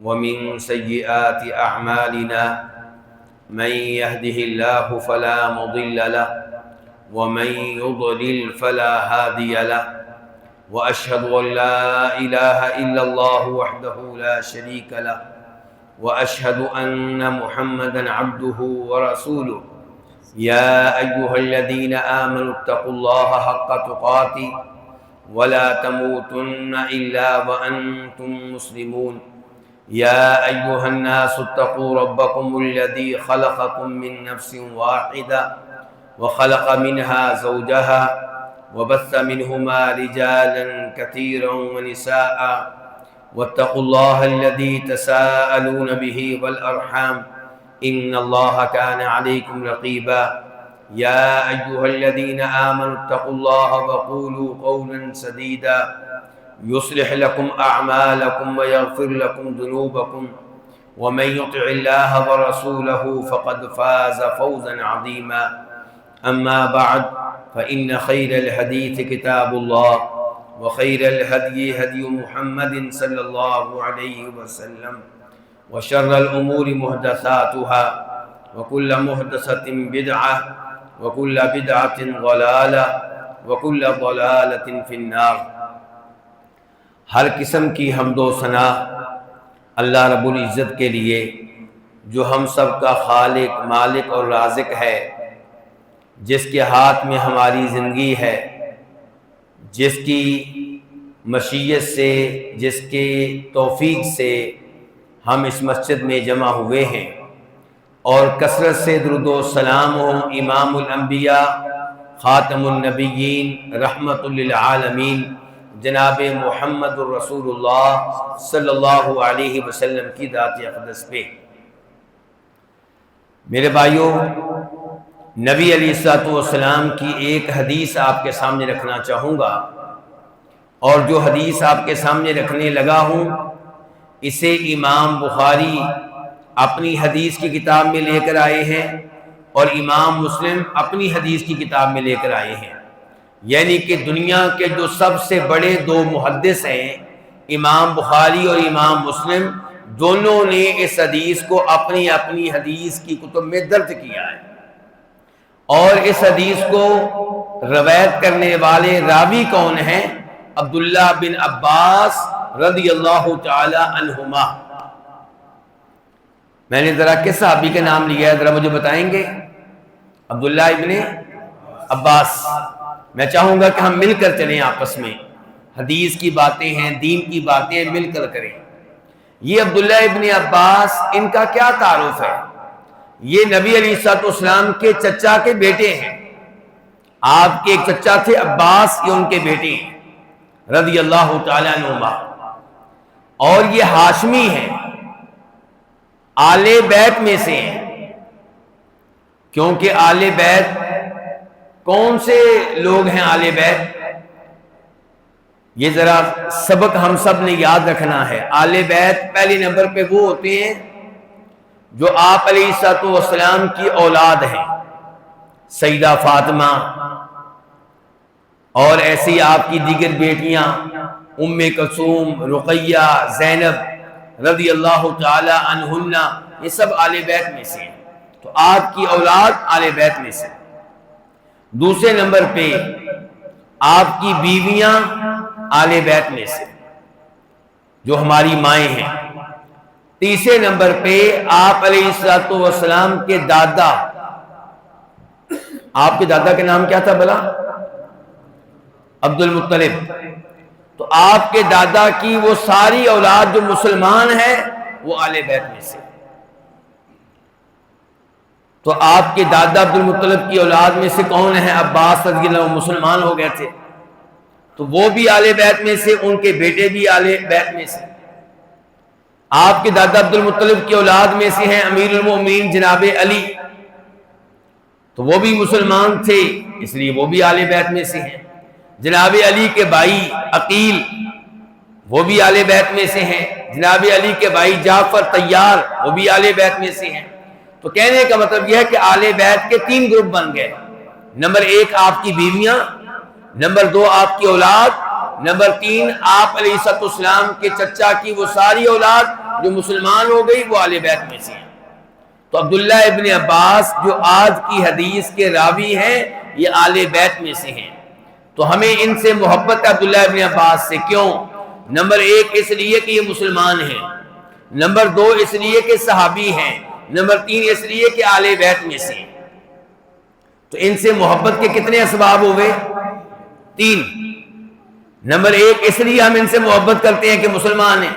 ومن سيئات أعمالنا من يهده الله فلا مضل له ومن يضلل فلا هادي له وأشهد أن لا إله إلا الله وحده لا شريك له وأشهد أن محمدا عبده ورسوله يا أيها الذين آمنوا اتقوا الله حق تقاته ولا تموتن إلا وأنتم مسلمون يا أيها الناس اتقوا ربكم الذي خلقكم من نفس واحدة وخلق منها زوجها وبث منهما رجالا كثيرا ونساء واتقوا الله الذي تساءلون به والأرحام إن الله كان عليكم رقيبا يا أيها الذين آمنوا اتقوا الله وقولوا قولا سديدا يصلح لكم أعمالكم ويغفر لكم ذنوبكم ومن يطع الله ورسوله فقد فاز فوزا عظيما أما بعد فإن خير الحديث كتاب الله وخير الهدي هدي محمد صلى الله عليه وسلم وشر الأمور محدثاتها وكل محدثة بدعة وكل بدعة ضلالة وكل ضلالة في النار۔ ہر قسم کی حمد و ثنا اللہ رب العزت کے لیے جو ہم سب کا خالق، مالک اور رازق ہے، جس کے ہاتھ میں ہماری زندگی ہے، جس کی مشیت سے، جس کے توفیق سے ہم اس مسجد میں جمع ہوئے ہیں، اور کثرت سے درود و سلام ہو امام الانبیاء خاتم النبیین رحمت للعالمین جناب محمد الرسول اللہ صلی اللہ علیہ وسلم کی ذات اقدس پہ۔ میرے بھائیوں، نبی علیہ السلام کی ایک حدیث آپ کے سامنے رکھنا چاہوں گا، اور جو حدیث آپ کے سامنے رکھنے لگا ہوں اسے امام بخاری اپنی حدیث کی کتاب میں لے کر آئے ہیں اور امام مسلم اپنی حدیث کی کتاب میں لے کر آئے ہیں، یعنی کہ دنیا کے جو سب سے بڑے دو محدث ہیں امام بخاری اور امام مسلم، دونوں نے اس حدیث کو اپنی اپنی حدیث کی کتب میں درج کیا ہے، اور اس حدیث کو روایت کرنے والے راوی کون ہیں؟ عبداللہ بن عباس رضی اللہ تعالی عنہما۔ میں نے ذرا کس صحابی کا نام لیا ہے، ذرا مجھے بتائیں گے؟ عبداللہ ابن عباس۔ میں چاہوں گا کہ ہم مل کر چلیں، آپس میں حدیث کی باتیں ہیں، دین کی باتیں مل کر کریں۔ یہ عبداللہ ابن عباس، ان کا کیا تعارف ہے؟ یہ نبی علیہ السلام کے چچا کے بیٹے ہیں۔ آپ کے ایک چچا تھے عباس، یہ ان کے بیٹے ہیں رضی اللہ تعالی عنہما، اور یہ ہاشمی ہیں، آل بیت میں سے ہیں، کیونکہ آل بیت کون سے لوگ ہیں؟ آل بیت، یہ ذرا سبق ہم سب نے یاد رکھنا ہے۔ آل بیت پہلے نمبر پہ وہ ہوتے ہیں جو آپ علیہ السلام کی اولاد ہیں، سیدہ فاطمہ اور ایسی آپ کی دیگر بیٹیاں ام کلثوم، رقیہ، زینب رضی اللہ تعالی عنہن، یہ سب آل بیت میں سے ہیں، تو آپ کی اولاد آل بیت میں سے۔ دوسرے نمبر پہ آپ کی بیویاں آل بیت میں سے جو ہماری مائیں ہیں۔ تیسرے نمبر پہ آپ علیہ السلام کے دادا، آپ کے دادا کا نام کیا تھا بھلا؟ عبد المطلب۔ تو آپ کے دادا کی وہ ساری اولاد جو مسلمان ہے وہ آل بیت میں سے۔ تو آپ کے دادا عبد المطلب کی اولاد میں سے کون ہیں؟ عباس رضی اللہ عنہ، مسلمان ہو گئے تھے، تو وہ بھی آل بیت میں سے، ان کے بیٹے بھی آل بیت میں سے۔ آپ کے دادا عبد المطلب کی اولاد میں سے ہیں امیر المومنین جناب علی، تو وہ بھی مسلمان تھے، اس لیے وہ بھی آل بیت میں سے ہیں۔ جناب علی کے بھائی عقیل، وہ بھی آل بیت میں سے ہیں۔ جناب علی کے بھائی جعفر طیار، وہ بھی آل بیت میں سے ہیں۔ تو کہنے کا مطلب یہ ہے کہ آل بیت کے 3 گروپ بن گئے۔ نمبر 1 آپ کی بیویاں، نمبر 2 آپ کی اولاد، نمبر 3 آپ علیہ السلام کے چچا کی وہ ساری اولاد جو مسلمان ہو گئی وہ آل بیت میں سے ہیں۔ تو عبداللہ ابن عباس جو آج کی حدیث کے راوی ہیں یہ آل بیت میں سے ہیں، تو ہمیں ان سے محبت ہے عبداللہ ابن عباس سے۔ کیوں؟ نمبر ایک اس لیے کہ یہ مسلمان ہیں، نمبر دو اس لیے کہ صحابی ہیں، نمبر تین اس لیے کہ آل بیت میں سے ہیں۔ تو ان سے محبت کے کتنے اسباب ہوئے؟ تین۔ نمبر ایک اس لیے ہم ان سے محبت کرتے ہیں کہ مسلمان ہیں،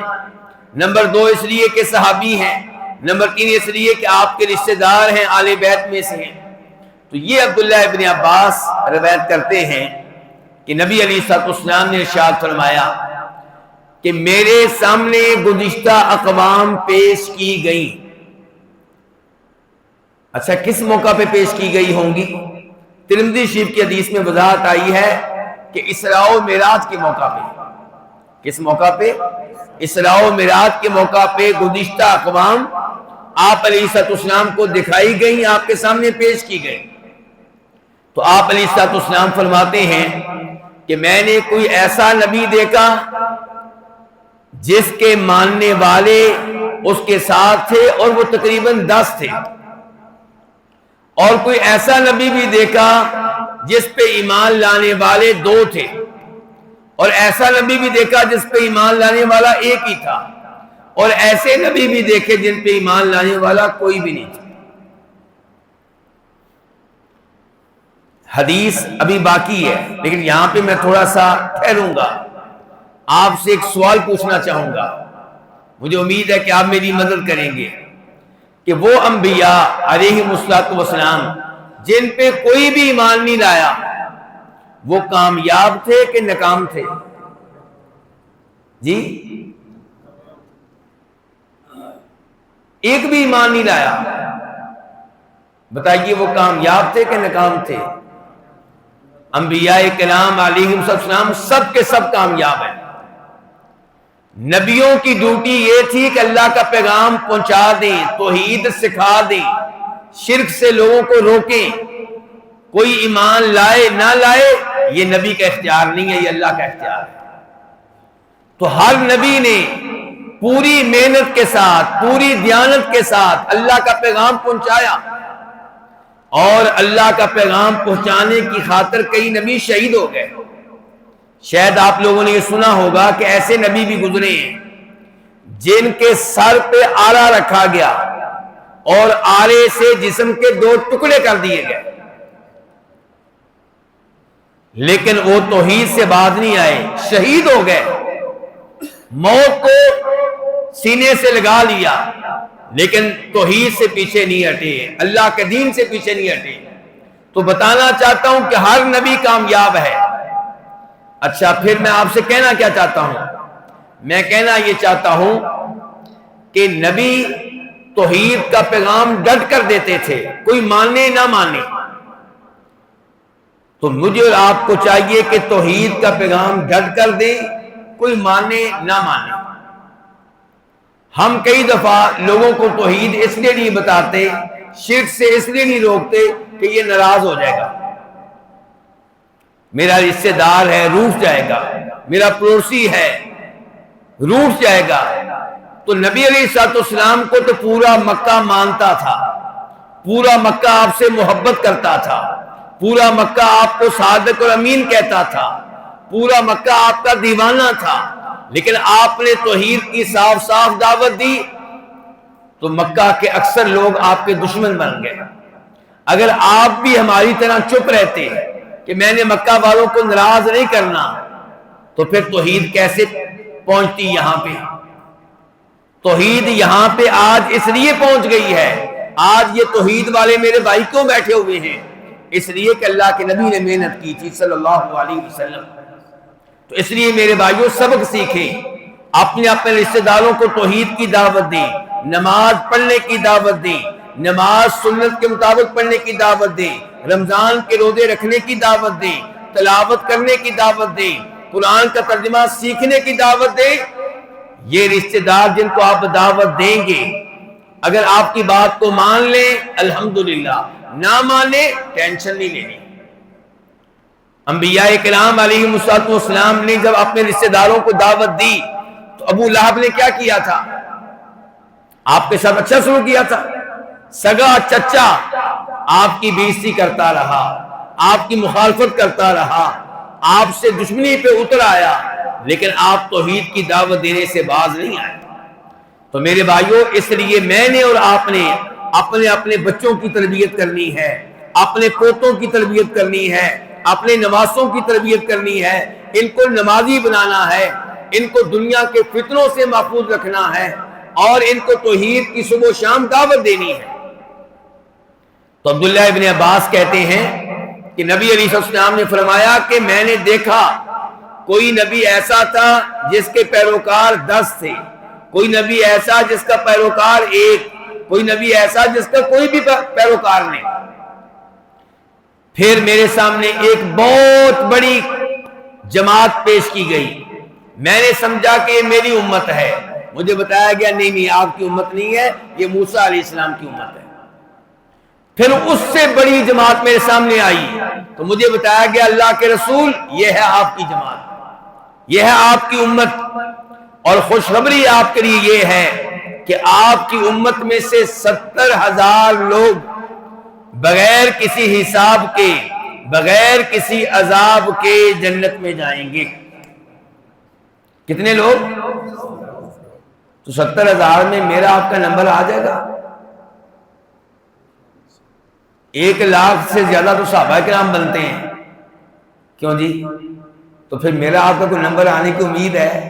نمبر دو اس لیے کہ صحابی ہیں، نمبر تین اس لیے کہ آپ کے رشتہ دار ہیں، آل بیت میں سے ہیں۔ تو یہ عبداللہ ابن عباس روایت کرتے ہیں کہ نبی علیہ الصلوۃ والسلام نے ارشاد فرمایا کہ میرے سامنے گزشتہ اقوام پیش کی گئی۔ اچھا کس موقع پہ پیش کی گئی ہوں گی؟ ترمذی شریف کی حدیث میں وضاحت آئی ہے کہ اسراء و معراج کے موقع پہ۔ کس موقع پہ؟ اسراء و معراج کے موقع پہ گزشتہ اقوام آپ علیہ الصلوۃ والسلام کو دکھائی گئی، آپ کے سامنے پیش کی گئی۔ تو آپ علیہ الصلوۃ والسلام فرماتے ہیں کہ میں نے کوئی ایسا نبی دیکھا جس کے ماننے والے اس کے ساتھ تھے اور وہ تقریباً 10 تھے، اور کوئی ایسا نبی بھی دیکھا جس پہ ایمان لانے والے 2 تھے، اور ایسا نبی بھی دیکھا جس پہ ایمان لانے والا ایک ہی تھا، اور ایسے نبی بھی دیکھے جن پہ ایمان لانے والا کوئی بھی نہیں تھا۔ حدیث ابھی باقی ہے، لیکن یہاں پہ میں تھوڑا سا ٹھہروں گا، آپ سے ایک سوال پوچھنا چاہوں گا، مجھے امید ہے کہ آپ میری مدد کریں گے کہ وہ انبیاء علیہم السلام جن پہ کوئی بھی ایمان نہیں لایا وہ کامیاب تھے کہ ناکام تھے؟ جی ایک بھی ایمان نہیں لایا، بتائیے وہ کامیاب تھے کہ ناکام تھے؟ انبیاء کرام علیہم السلام سب کے سب کامیاب ہیں۔ نبیوں کی ڈیوٹی یہ تھی کہ اللہ کا پیغام پہنچا دیں، توحید سکھا دیں، شرک سے لوگوں کو روکیں۔ کوئی ایمان لائے نہ لائے یہ نبی کا اختیار نہیں ہے، یہ اللہ کا اختیار ہے۔ تو ہر نبی نے پوری محنت کے ساتھ، پوری دیانت کے ساتھ اللہ کا پیغام پہنچایا، اور اللہ کا پیغام پہنچانے کی خاطر کئی نبی شہید ہو گئے۔ شاید آپ لوگوں نے یہ سنا ہوگا کہ ایسے نبی بھی گزرے ہیں جن کے سر پہ آرا رکھا گیا اور آرے سے جسم کے 2 ٹکڑے کر دیے گئے، لیکن وہ توحید سے باز نہیں آئے، شہید ہو گئے، موت کو سینے سے لگا لیا، لیکن توحید سے پیچھے نہیں ہٹے، اللہ کے دین سے پیچھے نہیں ہٹے۔ تو بتانا چاہتا ہوں کہ ہر نبی کامیاب ہے۔ اچھا پھر میں آپ سے کہنا کیا چاہتا ہوں؟ میں کہنا یہ چاہتا ہوں کہ نبی توحید کا پیغام ڈٹ کر دیتے تھے، کوئی مانے نہ مانے۔ تو مجھے اور آپ کو چاہیے کہ توحید کا پیغام ڈٹ کر دیں، کوئی مانے نہ مانے۔ ہم کئی دفعہ لوگوں کو توحید اس لیے نہیں بتاتے، شرک سے اس لیے نہیں روکتے کہ یہ ناراض ہو جائے گا، میرا رشتہ دار ہے روٹھ جائے گا، میرا پڑوسی ہے روٹھ جائے گا۔ تو نبی علیہ الصلوۃ والسلام کو تو پورا مکہ مانتا تھا، پورا مکہ آپ سے محبت کرتا تھا، پورا مکہ آپ کو صادق اور امین کہتا تھا، پورا مکہ آپ کا دیوانہ تھا، لیکن آپ نے توحید کی صاف صاف دعوت دی تو مکہ کے اکثر لوگ آپ کے دشمن بن گئے۔ اگر آپ بھی ہماری طرح چپ رہتے کہ میں نے مکہ والوں کو ناراض نہیں کرنا تو پھر توحید کیسے پہنچتی یہاں پہ؟ توحید یہاں پہ آج اس لیے پہنچ گئی ہے، آج یہ توحید والے میرے بھائی کیوں بیٹھے ہوئے ہیں؟ اس لیے کہ اللہ کے نبی نے محنت کی تھی صلی اللہ علیہ وسلم۔ تو اس لیے میرے بھائیوں سبق سیکھیں، اپنے اپنے رشتہ داروں کو توحید کی دعوت دیں، نماز پڑھنے کی دعوت دیں، نماز سنت کے مطابق پڑھنے کی دعوت دیں، رمضان کے روزے رکھنے کی دعوت دیں، تلاوت کرنے کی دعوت دیں، قرآن کا ترجمہ سیکھنے کی دعوت دیں۔ یہ رشتہ دار جن کو آپ دعوت دیں گے اگر آپ کی بات کو مان لیں الحمدللہ، نہ مانے ٹینشن نہیں لینی۔ انبیاء کرام علیہم السلام نے جب اپنے رشتہ داروں کو دعوت دی تو ابو لہب نے کیا کیا تھا؟ آپ کے ساتھ اچھا سلوک کیا تھا، سگا چچا آپ کی بے عزتی کرتا رہا، آپ کی مخالفت کرتا رہا، آپ سے دشمنی پہ اتر آیا، لیکن آپ توحید کی دعوت دینے سے باز نہیں آئے۔ تو میرے بھائیوں، اس لیے میں نے اور آپ نے اپنے اپنے بچوں کی تربیت کرنی ہے، اپنے پوتوں کی تربیت کرنی ہے، اپنے نواسوں کی تربیت کرنی ہے، ان کو نمازی بنانا ہے، ان کو دنیا کے فتنوں سے محفوظ رکھنا ہے، اور ان کو توحید کی صبح و شام دعوت دینی ہے۔ تو عبداللہ ابن عباس کہتے ہیں کہ نبی علیہ السلام نے فرمایا کہ میں نے دیکھا کوئی نبی ایسا تھا جس کے پیروکار 10 تھے، کوئی نبی ایسا جس کا پیروکار 1، کوئی نبی ایسا جس کا کوئی بھی پیروکار نہیں۔ پھر میرے سامنے ایک بہت بڑی جماعت پیش کی گئی، میں نے سمجھا کہ یہ میری امت ہے، مجھے بتایا گیا نہیں آپ کی امت نہیں ہے، یہ موسیٰ علیہ السلام کی امت ہے۔ پھر اس سے بڑی جماعت میرے سامنے آئی تو مجھے بتایا گیا اللہ کے رسول یہ ہے آپ کی جماعت، یہ ہے آپ کی امت، اور خوشخبری آپ کے لیے یہ ہے کہ آپ کی امت میں سے 70,000 لوگ بغیر کسی حساب کے، بغیر کسی عذاب کے جنت میں جائیں گے۔ کتنے لوگ؟ تو 70,000 میں میرا آپ کا نمبر آ جائے گا۔ 1,00,000 سے زیادہ تو صحابہ کرام بنتے ہیں، کیوں جی؟ تو پھر میرا آپ کا کوئی نمبر آنے کی امید ہے؟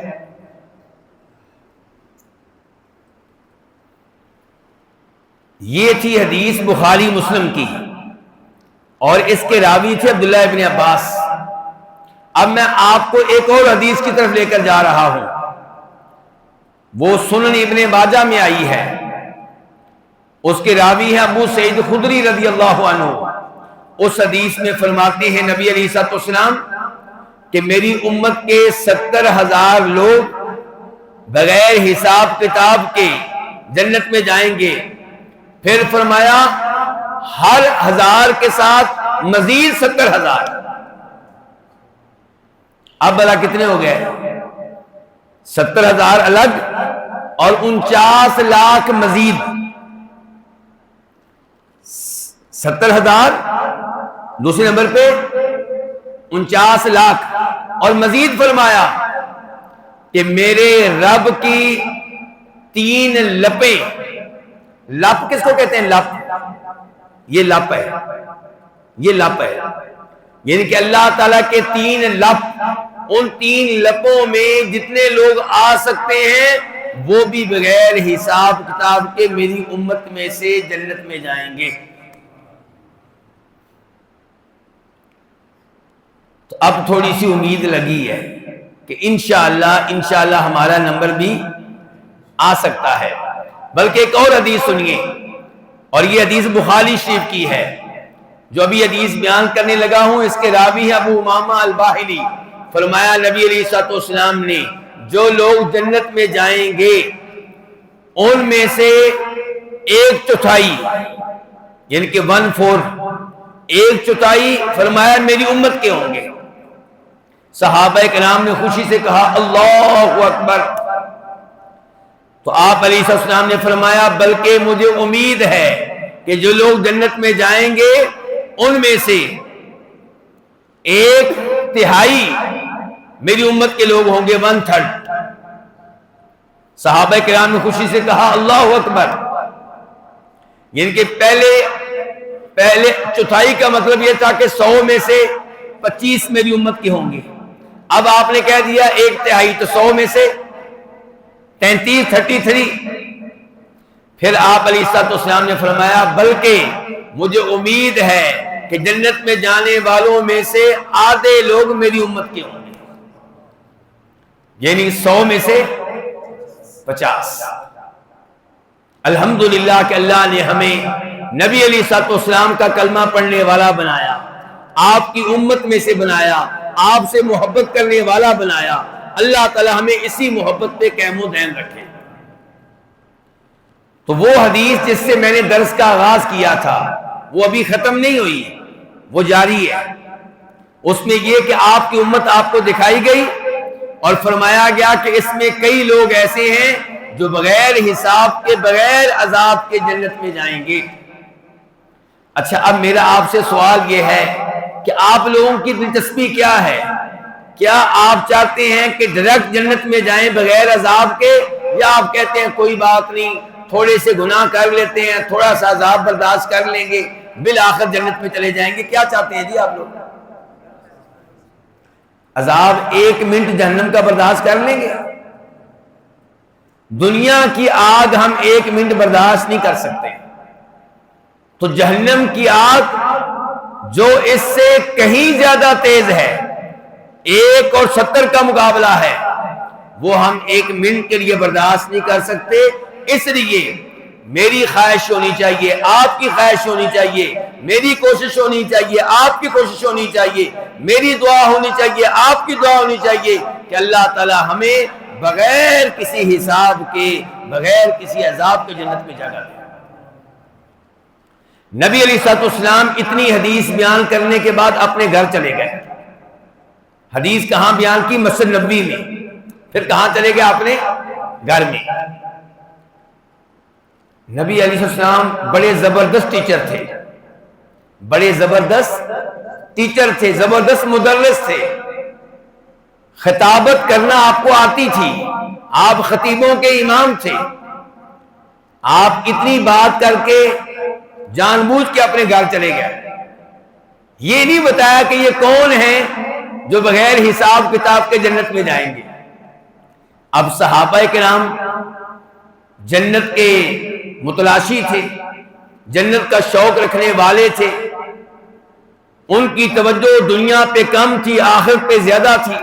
یہ تھی حدیث بخاری مسلم کی، اور اس کے راوی تھے عبداللہ ابن عباس۔ اب میں آپ کو ایک اور حدیث کی طرف لے کر جا رہا ہوں، وہ سنن ابن ماجہ میں آئی ہے، اس کے راوی ہے ابو سعید خدری رضی اللہ عنہ۔ اس حدیث میں فرماتے ہیں نبی علیہ السلام کہ میری امت کے 70,000 لوگ بغیر حساب کتاب کے جنت میں جائیں گے۔ پھر فرمایا ہر 1000 کے ساتھ مزید 70,000۔ اب بلا کتنے ہو گئے؟ 70,000 الگ اور 49 لاکھ مزید۔ 70,000 دوسرے نمبر پہ، 49 لاکھ، اور مزید فرمایا کہ میرے رب کی 3 لپیں۔ لپ کس کو کہتے ہیں؟ لپ، یہ لپ ہے، یہ لپ ہے، یعنی کہ اللہ تعالیٰ کے 3 لپ، ان 3 لپوں میں جتنے لوگ آ سکتے ہیں وہ بھی بغیر حساب کتاب کے میری امت میں سے جنت میں جائیں گے۔ تو اب تھوڑی سی امید لگی ہے کہ انشاءاللہ ہمارا نمبر بھی آ سکتا ہے۔ بلکہ ایک اور حدیث سنیے، اور یہ حدیث بخاری شریف کی ہے، جو ابھی حدیث بیان کرنے لگا ہوں، اس کے راوی ہے ابو امامہ الباہلی۔ فرمایا نبی علیہ السلام نے جو لوگ جنت میں جائیں گے ان میں سے 1/4، یعنی کہ 1/4، 1/4 فرمایا میری امت کے ہوں گے۔ صحابہ کرام نے خوشی سے کہا اللہ اکبر۔ تو آپ علیہ السلام نے فرمایا بلکہ مجھے امید ہے کہ جو لوگ جنت میں جائیں گے ان میں سے 1/3 میری امت کے لوگ ہوں گے، 1/3۔ صحابہ کرام نے خوشی سے کہا اللہ اکبر، یعنی کہ پہلے چوتھائی کا مطلب یہ تھا کہ 100 میں سے 25 میری امت کے ہوں گے۔ اب آپ نے کہہ دیا 1/3، تو 100 میں سے 33۔ پھر آپ علیہ السلام نے فرمایا بلکہ مجھے امید ہے کہ جنت میں جانے والوں میں سے آدھے لوگ میری امت کے ہوں گے، یعنی 100 میں سے 50۔ الحمدللہ کہ اللہ نے ہمیں نبی علیہ السلام کا کلمہ پڑھنے والا بنایا، آپ کی امت میں سے بنایا، آپ سے محبت کرنے والا بنایا۔ اللہ تعالی ہمیں اسی محبت پہ قائم و دائم رکھے۔ تو وہ حدیث جس سے میں نے درس کا آغاز کیا تھا وہ ابھی ختم نہیں ہوئی، وہ جاری ہے۔ اس میں یہ کہ آپ کی امت آپ کو دکھائی گئی اور فرمایا گیا کہ اس میں کئی لوگ ایسے ہیں جو بغیر حساب کے بغیر عذاب کے جنت میں جائیں گے۔ اچھا، اب میرا آپ سے سوال یہ ہے کہ آپ لوگوں کی دلچسپی کیا ہے؟ کیا آپ چاہتے ہیں کہ ڈائریکٹ جنت میں جائیں بغیر عذاب کے، یا آپ کہتے ہیں کوئی بات نہیں، تھوڑے سے گناہ کر لیتے ہیں، تھوڑا سا عذاب برداشت کر لیں گے، بالآخر جنت میں چلے جائیں گے؟ کیا چاہتے ہیں جی آپ لوگ؟ عذاب 1 منٹ جہنم کا برداشت کر لیں گے؟ دنیا کی آگ ہم 1 منٹ برداشت نہیں کر سکتے، تو جہنم کی آگ جو اس سے کہیں زیادہ تیز ہے، 1 اور 70 کا مقابلہ ہے، وہ ہم 1 منٹ کے لیے برداشت نہیں کر سکتے۔ اس لیے میری خواہش ہونی چاہیے، آپ کی خواہش ہونی چاہیے، میری کوشش ہونی چاہیے، آپ کی کوشش ہونی چاہیے، میری دعا ہونی چاہیے، آپ کی دعا ہونی چاہیے کہ اللہ تعالی ہمیں بغیر کسی حساب کے، بغیر کسی عذاب کے جنت میں جگہ دے۔ نبی علیہ الصلوۃ والسلام اتنی حدیث بیان کرنے کے بعد اپنے گھر چلے گئے۔ حدیث کہاں بیان کی؟ مسجد نبوی میں۔ پھر کہاں چلے گئے؟ اپنے گھر میں۔ نبی علیہ السلام بڑے زبردست ٹیچر تھے، بڑے زبردست ٹیچر تھے، زبردست مدرس تھے۔ خطابت کرنا آپ کو آتی تھی، آپ خطیبوں کے امام تھے۔ آپ اتنی بات کر کے جان بوجھ کے اپنے گھر چلے گئے، یہ نہیں بتایا کہ یہ کون ہیں جو بغیر حساب کتاب کے جنت میں جائیں گے۔ اب صحابہ کرام جنت کے متلاشی تھے، جنت کا شوق رکھنے والے تھے، ان کی توجہ دنیا پہ کم تھی، آخرت پہ زیادہ تھی۔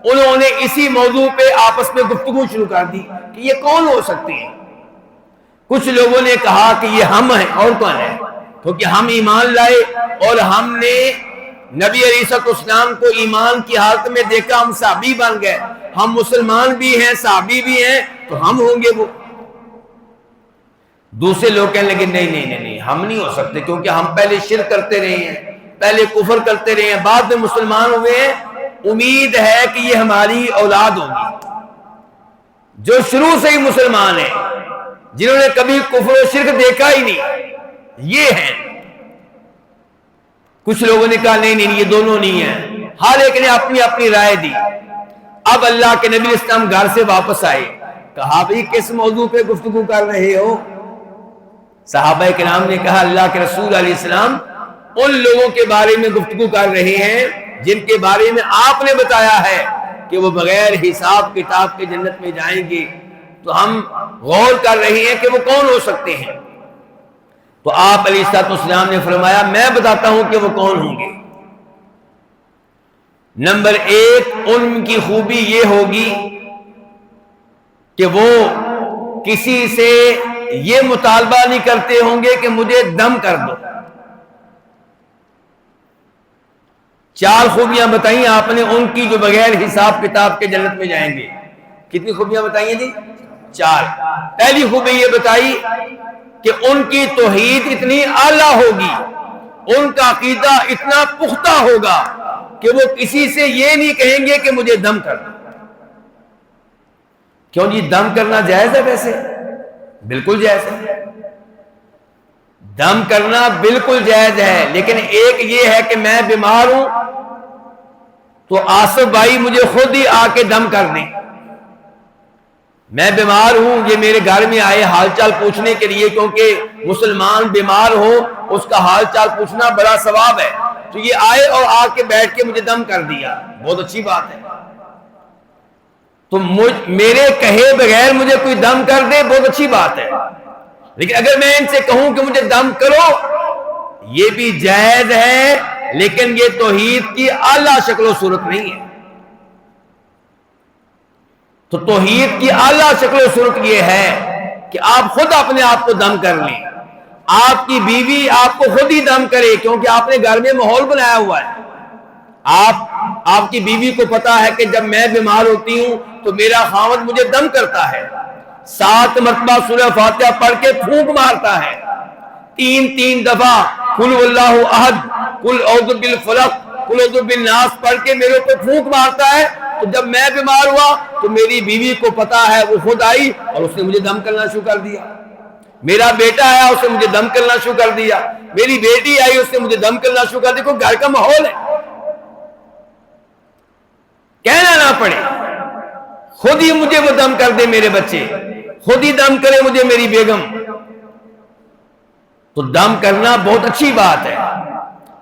انہوں نے اسی موضوع پہ آپس میں گفتگو شروع کر دی کہ یہ کون ہو سکتے ہیں۔ کچھ لوگوں نے کہا کہ یہ ہم ہیں، اور کون ہے؟ کیونکہ ہم ایمان لائے اور ہم نے نبی علیہ السلام کو ایمان کی حالت میں دیکھا، ہم صحابی بن گئے، ہم مسلمان بھی ہیں، صحابی بھی ہیں، تو ہم ہوں گے وہ۔ دوسرے لوگ کہنے لگے نہیں نہیں نہیں نہیں، ہم نہیں ہو سکتے، کیونکہ ہم پہلے شرک کرتے رہے ہیں، پہلے کفر کرتے رہے ہیں، بعد میں مسلمان ہوئے ہیں، امید ہے کہ یہ ہماری اولاد ہوگی جو شروع سے ہی مسلمان ہیں، جنہوں نے کبھی کفر و شرک دیکھا ہی نہیں، یہ ہیں۔ کچھ لوگوں نے کہا نہیں نہیں، یہ دونوں نہیں ہیں۔ ہر ایک نے اپنی اپنی رائے دی۔ اب اللہ کے نبی علیہ السلام گھر سے واپس آئے، کہا بھئی کس موضوع پہ گفتگو کر رہے ہو؟ صحابہ کرام نے کہا اللہ کے رسول علیہ السلام ان لوگوں کے بارے میں گفتگو کر رہے ہیں جن کے بارے میں آپ نے بتایا ہے کہ وہ بغیر حساب کتاب کے جنت میں جائیں گے، تو ہم غور کر رہے ہیں کہ وہ کون ہو سکتے ہیں۔ تو آپ علیہ السلام نے فرمایا میں بتاتا ہوں کہ وہ کون ہوں گے۔ نمبر 1، ان کی خوبی یہ ہوگی کہ وہ کسی سے یہ مطالبہ نہیں کرتے ہوں گے کہ مجھے دم کر دو۔ 4 خوبیاں بتائیں آپ نے ان کی جو بغیر حساب کتاب کے جنت میں جائیں گے۔ کتنی خوبیاں بتائیں جی؟ 4۔ پہلی خوبی یہ بتائی کہ ان کی توحید اتنی اعلیٰ ہوگی، ان کا عقیدہ اتنا پختہ ہوگا کہ وہ کسی سے یہ نہیں کہیں گے کہ مجھے دم کر دو۔ کیوں جی؟ دم کرنا جائز ہے؟ ویسے بالکل جائز ہے، دم کرنا بالکل جائز ہے، لیکن ایک یہ ہے کہ میں بیمار ہوں تو آصف بھائی مجھے خود ہی آ کے دم کر دیں۔ میں بیمار ہوں، یہ میرے گھر میں آئے حال چال پوچھنے کے لیے، کیونکہ مسلمان بیمار ہو اس کا حال چال پوچھنا بڑا ثواب ہے، تو یہ آئے اور آ کے بیٹھ کے مجھے دم کر دیا، بہت اچھی بات ہے۔ تو میرے کہے بغیر مجھے کوئی دم کر دے، بہت اچھی بات ہے، لیکن اگر میں ان سے کہوں کہ مجھے دم کرو، یہ بھی جائز ہے، لیکن یہ توحید کی اعلیٰ شکل و صورت نہیں ہے۔ تو توحید کی اعلیٰ شکل و صورت یہ ہے کہ آپ خود اپنے آپ کو دم کر لیں، آپ کی بیوی آپ کو خود ہی دم کرے، کیونکہ آپ نے گھر میں ماحول بنایا ہوا ہے۔ آپ کی بیوی کو پتا ہے کہ جب میں بیمار ہوتی ہوں تو میرا خاوند مجھے دم کرتا ہے، 7 مرتبہ سورہ فاتحہ پڑھ کے پھونک مارتا ہے، 3 دفعہ قل واللہ احد، قل اعوذ بالفلق، قل اعوذ بالناس پڑھ کے میرے اوپر پھونک مارتا ہے، تو جب میں بیمار ہوا تو میری بیوی کو پتا ہے، وہ خود آئی اور اس نے مجھے دم کرنا شروع کر دیا. میرا بیٹا آیا، اس نے مجھے دم کرنا شروع کر دیا. میری بیٹی آئی، اس نے مجھے دم کرنا شروع کر دیا. کوئی گھر کا ماحول ہے، کہنا نہ پڑے، خود ہی مجھے وہ دم کر دے میرے بچے، خود ہی دم کرے مجھے میری بیگم. تو دم کرنا بہت اچھی بات ہے.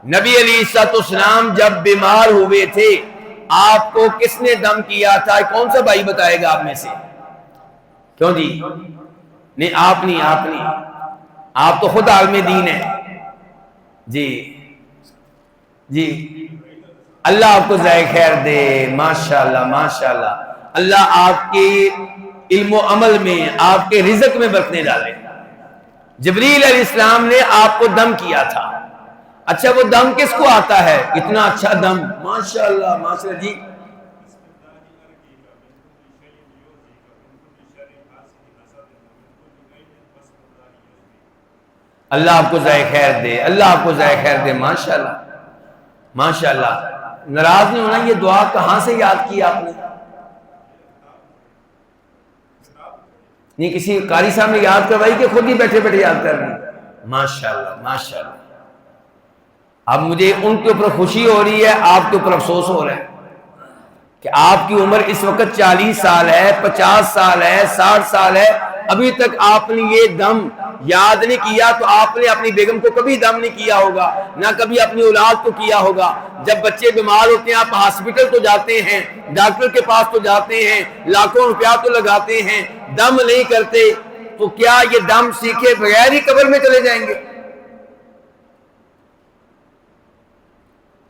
نبی علیہ السلام جب بیمار ہوئے تھے، آپ کو کس نے دم کیا تھا؟ کون سا بھائی بتائے گا آپ میں سے؟ کیوں جی؟ نہیں آپ نہیں، آپ تو خود عالم دین ہیں. جی جی، اللہ آپ کو ذائقہ خیر دے. ماشاءاللہ ماشاءاللہ، اللہ آپ کے علم و عمل میں، آپ کے رزق میں برکتیں ڈالے. جبریل علیہ السلام نے آپ کو دم کیا تھا. اچھا وہ دم کس کو آتا ہے؟ اتنا اچھا دم، ماشاءاللہ ماشاءاللہ. جی اللہ آپ کو ذائقہ خیر دے، اللہ آپ کو ذائقہ خیر دے. ماشاءاللہ ماشاءاللہ. ناراض نہیں ہونا، یہ دعا کہاں سے یاد کی آپ نے؟ نہیں کسی قاری صاحب نے یاد کروائی کہ خود ہی بیٹھے بیٹھے یاد کر رہی؟ ماشاءاللہ ماشاءاللہ. اب مجھے ان کے اوپر خوشی ہو رہی ہے، آپ کے اوپر افسوس ہو رہا ہے کہ آپ کی عمر اس وقت 40 سال ہے، 50 سال ہے، 60 سال ہے، ابھی تک آپ نے یہ دم یاد نہیں کیا. تو آپ نے اپنی بیگم کو کبھی دم نہیں کیا ہوگا، نہ کبھی اپنی اولاد کو کیا ہوگا. جب بچے بیمار ہوتے ہیں آپ ہاسپٹل تو جاتے ہیں، ڈاکٹر کے پاس تو جاتے ہیں، لاکھوں روپیہ تو لگاتے ہیں، دم نہیں کرتے. تو کیا یہ دم سیکھے بغیر ہی قبر میں چلے جائیں گے؟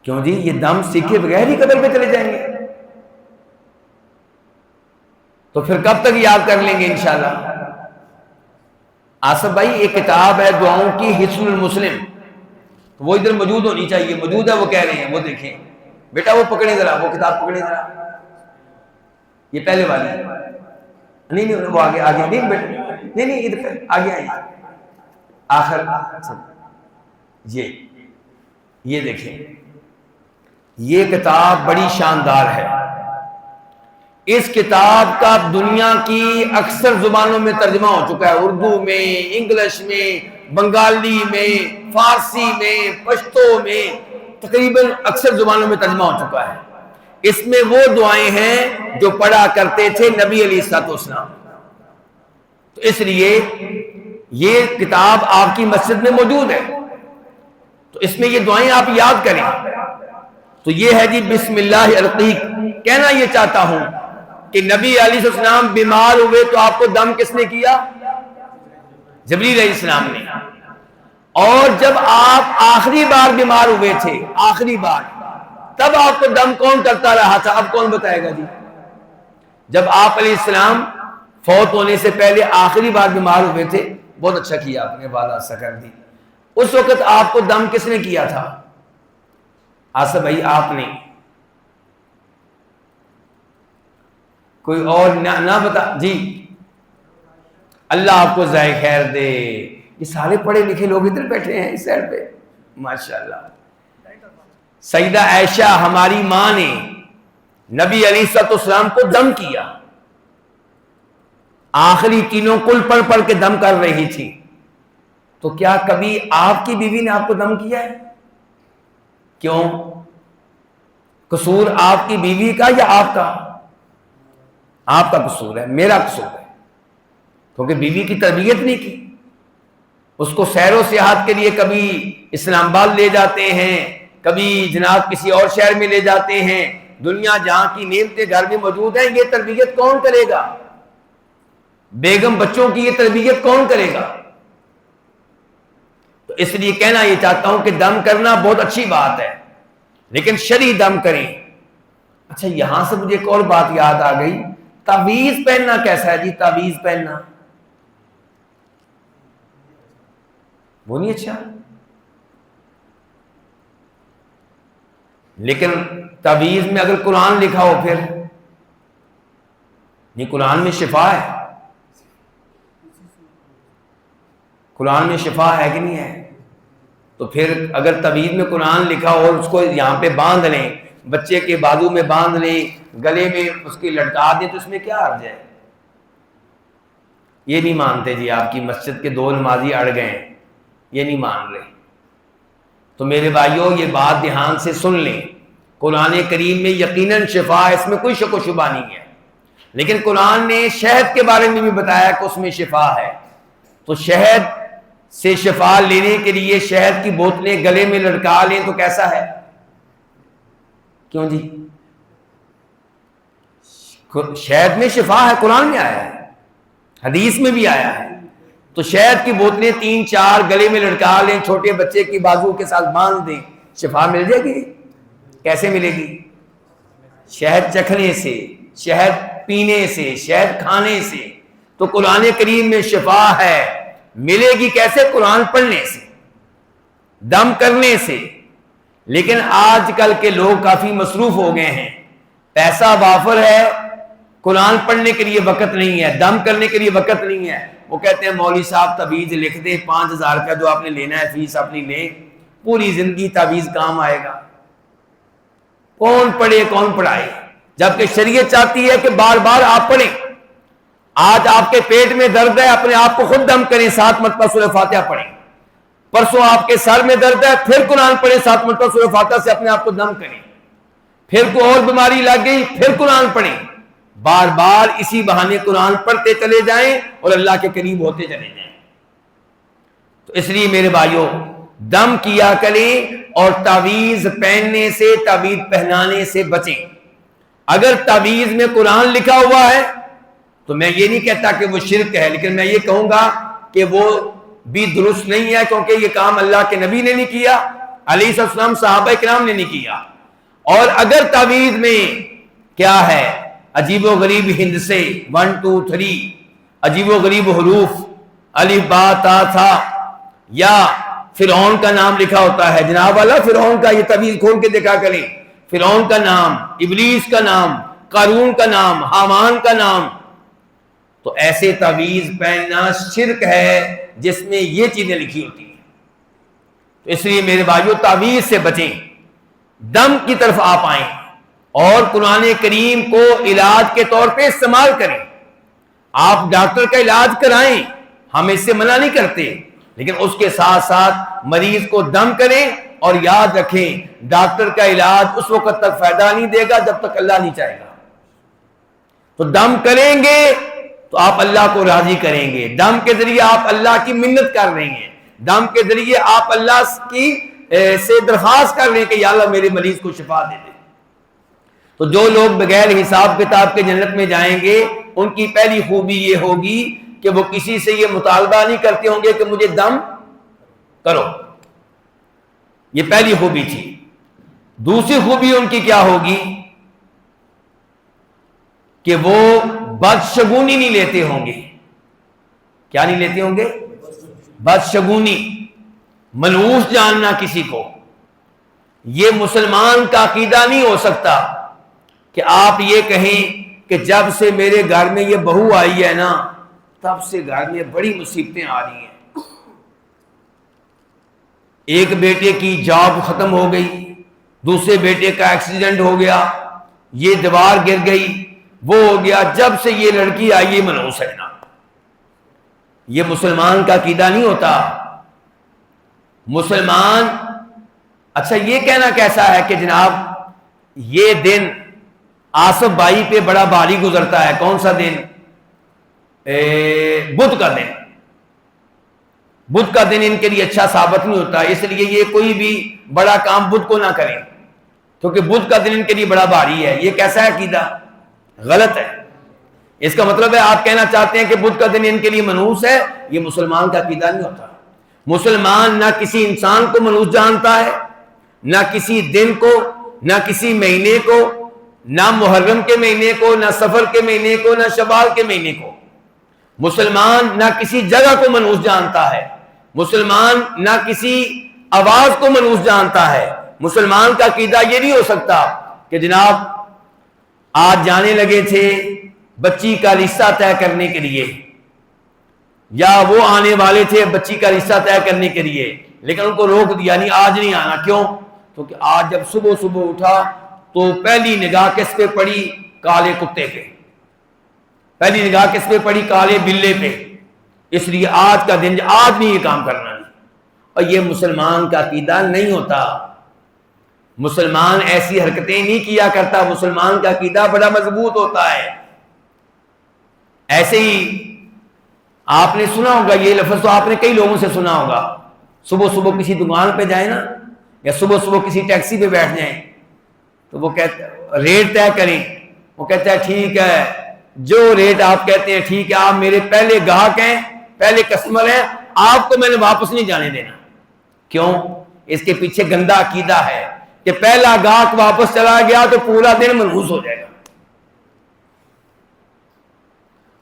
کیوں جی؟ یہ دم سیکھے بغیر ہی قبر میں چلے جائیں گے؟ تو پھر کب تک یاد کر لیں گے انشاءاللہ؟ آصف بھائی ایک کتاب ہے دعاؤں کی، حصن المسلم، وہ ادھر موجود ہونی چاہیے. موجود ہے، وہ کہہ رہے ہیں، وہ دیکھیں بیٹا، وہ پکڑیں ذرا، وہ کتاب پکڑیں ذرا. یہ پہلے والی نہیں وہ آگے نہیں بیٹا، نہیں ادھر آگے آئیے، آخر. یہ دیکھیں، یہ کتاب بڑی شاندار ہے. اس کتاب کا دنیا کی اکثر زبانوں میں ترجمہ ہو چکا ہے، اردو میں، انگلش میں، بنگالی میں، فارسی میں، پشتو میں، تقریباً اکثر زبانوں میں ترجمہ ہو چکا ہے. اس میں وہ دعائیں ہیں جو پڑھا کرتے تھے نبی علیہ السلام. تو اس لیے یہ کتاب آپ کی مسجد میں موجود ہے، تو اس میں یہ دعائیں آپ یاد کریں. تو یہ ہے جی بسم اللہ الرقیق. کہنا یہ چاہتا ہوں کہ نبی علیہ السلام بیمار ہوئے تو آپ کو دم کس نے کیا؟ جبریل علیہ السلام نے. اور جب آپ آخری بار بیمار ہوئے تھے، آخری بار، تب آپ کو دم کون کرتا رہا تھا؟ اب کون بتائے گا جی؟ جب آپ علیہ السلام فوت ہونے سے پہلے آخری بار بیمار ہوئے تھے. بہت اچھا کیا آپ نے، بات ایسا کر دی. اس وقت آپ کو دم کس نے کیا تھا؟ آصف بھائی آپ نے، کوئی اور نہ بتا جی. اللہ آپ کو ذائقہ خیر دے. یہ سارے پڑھے لکھے لوگ ادھر بیٹھے ہیں اس سائڈ پہ، ماشاءاللہ. سیدہ عائشہ ہماری ماں نے نبی علیہ السلام کو دم کیا. آخری تینوں کل پڑھ کے دم کر رہی تھی. تو کیا کبھی آپ کی بیوی نے آپ کو دم کیا ہے؟ کیوں؟ قصور آپ کی بیوی کا یا آپ کا؟ آپ کا قصور ہے، میرا قصور ہے، کیونکہ بیوی کی تربیت نہیں کی. اس کو سیر و سیاحت کے لیے کبھی اسلام آباد لے جاتے ہیں، کبھی جناب کسی اور شہر میں لے جاتے ہیں. دنیا جہاں کی نعمتیں گھر میں موجود ہیں، یہ تربیت کون کرے گا؟ بیگم بچوں کی یہ تربیت کون کرے گا؟ تو اس لیے کہنا یہ چاہتا ہوں کہ دم کرنا بہت اچھی بات ہے، لیکن شرعی دم کریں. اچھا یہاں سے مجھے ایک اور بات یاد آ گئی. تعویذ پہننا کیسا ہے جی؟ تعویذ پہننا وہ نہیں اچھا؟ لیکن تعویذ میں اگر قرآن لکھا ہو پھر نہیں، قرآن میں شفا ہے، قرآن میں شفا ہے کہ نہیں ہے؟ تو پھر اگر تعویذ میں قرآن لکھا ہو اور اس کو یہاں پہ باندھ لیں، بچے کے بازو میں باندھ لیں، گلے میں اس کی لٹکا دیں تو اس میں کیا حرج ہے؟ یہ نہیں مانتے جی، آپ کی مسجد کے 2 نمازی اڑ گئے ہیں، یہ نہیں مان رہے۔ تو میرے بھائیوں یہ بات دھیان سے سن لیں، قرآن کریم میں یقیناً شفا ہے، اس میں کوئی شک و شبہ نہیں ہے، لیکن قرآن نے شہد کے بارے میں بھی بتایا کہ اس میں شفا ہے۔ تو شہد سے شفا لینے کے لیے شہد کی بوتلیں گلے میں لٹکا لیں تو کیسا ہے؟ کیوں جی؟ شہد میں شفا ہے، قرآن میں آیا ہے، حدیث میں بھی آیا ہے۔ تو شہد کی بوتلیں 3-4 گلے میں لٹکا لیں، چھوٹے بچے کی بازو کے ساتھ باندھ دیں، شفا مل جائے گی۔ کیسے ملے گی؟ شہد چکھنے سے، شہد پینے سے، شہد کھانے سے۔ تو قرآن کریم میں شفا ہے، ملے گی کیسے؟ قرآن پڑھنے سے، دم کرنے سے۔ لیکن آج کل کے لوگ کافی مصروف ہو گئے ہیں، پیسہ وافر ہے، قرآن پڑھنے کے لیے وقت نہیں ہے، دم کرنے کے لیے وقت نہیں ہے۔ وہ کہتے ہیں مولوی صاحب تعویذ لکھ دیں 5000 کا، جو آپ نے لینا ہے فیس اپنی لیں، پوری زندگی تعویذ کام آئے گا۔ کون پڑھے کون پڑھائے؟ جبکہ شریعت چاہتی ہے کہ بار بار آپ پڑھیں۔ آج آپ کے پیٹ میں درد ہے، اپنے آپ کو خود دم کریں، 7 مرتبہ سورہ فاتحہ پڑھیں۔ پرسوں آپ کے سر میں درد ہے، پھر قرآن پڑھیں، 7 مرتبہ سورہ فاتحہ سے اپنے آپ کو دم کریں۔ پھر کوئی اور بیماری لگ گئی، پھر قرآن پڑھیں۔ بار بار اسی بہانے قرآن پڑھتے چلے جائیں اور اللہ کے قریب ہوتے چلے جائیں۔ تو اس لیے میرے بھائیوں دم کیا کریں اور تعویذ پہننے سے، تعویذ پہنانے سے بچیں۔ اگر تعویذ میں قرآن لکھا ہوا ہے تو میں یہ نہیں کہتا کہ وہ شرک ہے، لیکن میں یہ کہوں گا کہ وہ بھی درست نہیں ہے، کیونکہ یہ کام اللہ کے نبی نے نہیں کیا، علیہ السلام صحابہ کرام نے نہیں کیا۔ اور اگر تعویذ میں کیا ہے عجیب و غریب ہند سے 1 2 3 عجیب و غریب حروف الف با تا تھا، یا فرعون کا نام لکھا ہوتا ہے، جناب والا فرعون کا، یہ تعویذ کھول کے دیکھا کریں، فرعون کا نام، ابلیس کا نام، قارون کا نام، حامان کا نام، تو ایسے تعویذ پہننا شرک ہے جس میں یہ چیزیں لکھی ہوتی ہیں۔ تو اس لیے میرے بھائیوں تعویذ سے بچیں، دم کی طرف آپ آئیں اور قرآن کریم کو علاج کے طور پہ استعمال کریں۔ آپ ڈاکٹر کا علاج کرائیں، ہم اس سے منع نہیں کرتے، لیکن اس کے ساتھ ساتھ مریض کو دم کریں، اور یاد رکھیں ڈاکٹر کا علاج اس وقت تک فائدہ نہیں دے گا جب تک اللہ نہیں چاہے گا۔ تو دم کریں گے تو آپ اللہ کو راضی کریں گے، دم کے ذریعے آپ اللہ کی منت کر رہے ہیں، دم کے ذریعے آپ اللہ کی سے درخواست کر رہے ہیں کہ یا اللہ میرے مریض کو شفا دے دے۔ تو جو لوگ بغیر حساب کتاب کے جنت میں جائیں گے، ان کی پہلی خوبی یہ ہوگی کہ وہ کسی سے یہ مطالبہ نہیں کرتے ہوں گے کہ مجھے دم کرو، یہ پہلی خوبی تھی۔ دوسری خوبی ان کی کیا ہوگی کہ وہ بدشگونی نہیں لیتے ہوں گے۔ کیا نہیں لیتے ہوں گے؟ بدشگونی، منحوس جاننا کسی کو۔ یہ مسلمان کا عقیدہ نہیں ہو سکتا کہ آپ یہ کہیں کہ جب سے میرے گھر میں یہ بہو آئی ہے نا، تب سے گھر میں بڑی مصیبتیں آ رہی ہیں۔ ایک بیٹے کی جاب ختم ہو گئی، دوسرے بیٹے کا ایکسیڈنٹ ہو گیا، یہ دیوار گر گئی، وہ ہو گیا، جب سے یہ لڑکی آئی یہ منحوس ہے نا۔ یہ مسلمان کا عقیدہ نہیں ہوتا۔ مسلمان اچھا یہ کہنا کیسا ہے کہ جناب یہ دن آصف بھائی پہ بڑا بھاری گزرتا ہے۔ کون سا دن؟ بدھ کا دن۔ بدھ کا دن ان کے لیے اچھا ثابت نہیں ہوتا، اس لیے یہ کوئی بھی بڑا کام بدھ کو نہ کریں، کیونکہ بدھ کا دن ان کے لیے بڑا بھاری ہے۔ یہ کیسا ہے عقیدہ؟ غلط ہے۔ اس کا مطلب ہے آپ کہنا چاہتے ہیں کہ بدھ کا دن ان کے لیے منحوس ہے، یہ مسلمان کا عقیدہ نہیں ہوتا۔ مسلمان نہ کسی انسان کو منحوس جانتا ہے، نہ کسی دن کو، نہ کسی مہینے کو، نہ محرم کے مہینے کو، نہ سفر کے مہینے کو، نہ شوال کے مہینے کو۔ مسلمان نہ کسی جگہ کو منحوس جانتا ہے، مسلمان نہ کسی آواز کو منحوس جانتا ہے۔ مسلمان کا عقیدہ یہ نہیں ہو سکتا کہ جناب آج جانے لگے تھے بچی کا رشتہ طے کرنے کے لیے، یا وہ آنے والے تھے بچی کا رشتہ طے کرنے کے لیے، لیکن ان کو روک دیا، نہیں آج نہیں آنا۔ کیوں؟ کیونکہ آج جب صبح صبح اٹھا تو پہلی نگاہ کس پہ پڑی؟ کالے کتے پہ، پہلی نگاہ کس پہ پڑی؟ کالے بلے پہ. اس لیے آج کا دن آج نہیں یہ کام کرنا نہیں. اور یہ مسلمان کا عقیدہ نہیں ہوتا. مسلمان ایسی حرکتیں نہیں کیا کرتا. مسلمان کا عقیدہ بڑا مضبوط ہوتا ہے. ایسے ہی آپ نے سنا ہوگا یہ لفظ، تو آپ نے کئی لوگوں سے سنا ہوگا، صبح صبح کسی دکان پہ جائیں نا، یا صبح صبح کسی ٹیکسی پہ بیٹھ جائیں تو وہ کہتے ریٹ طے کریں، وہ کہتا ہے ٹھیک ہے جو ریٹ آپ کہتے ہیں ٹھیک ہے، آپ میرے پہلے گاہک ہیں، پہلے کسٹمر ہیں، آپ کو میں نے واپس نہیں جانے دینا. کیوں؟ اس کے پیچھے گندا عقیدہ ہے کہ پہلا گاہک واپس چلا گیا تو پورا دن منحوس ہو جائے گا.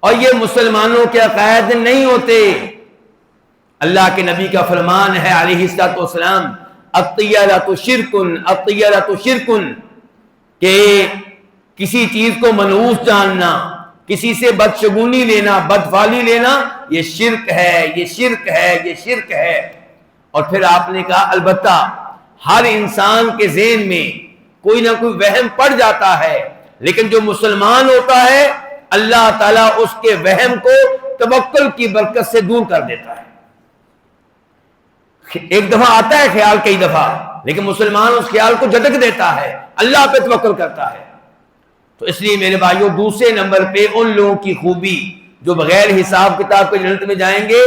اور یہ مسلمانوں کے عقائد نہیں ہوتے. اللہ کے نبی کا فرمان ہے علیہ الصلوۃ والسلام، الطیرۃ شرکن، الطیرۃ شرکن، کہ کسی چیز کو منحوس جاننا، کسی سے بدشگونی لینا، بدفعلی لینا، یہ شرک ہے، یہ شرک ہے، یہ شرک ہے. اور پھر آپ نے کہا البتہ ہر انسان کے ذہن میں کوئی نہ کوئی وہم پڑ جاتا ہے، لیکن جو مسلمان ہوتا ہے اللہ تعالیٰ اس کے وہم کو توکل کی برکت سے دور کر دیتا ہے. ایک دفعہ آتا ہے خیال، کئی دفعہ، لیکن مسلمان اس خیال کو جھٹک دیتا ہے، اللہ پہ توکل کرتا ہے. تو اس لیے میرے بھائیوں دوسرے نمبر پہ ان لوگوں کی خوبی جو بغیر حساب کتاب کے جنت میں جائیں گے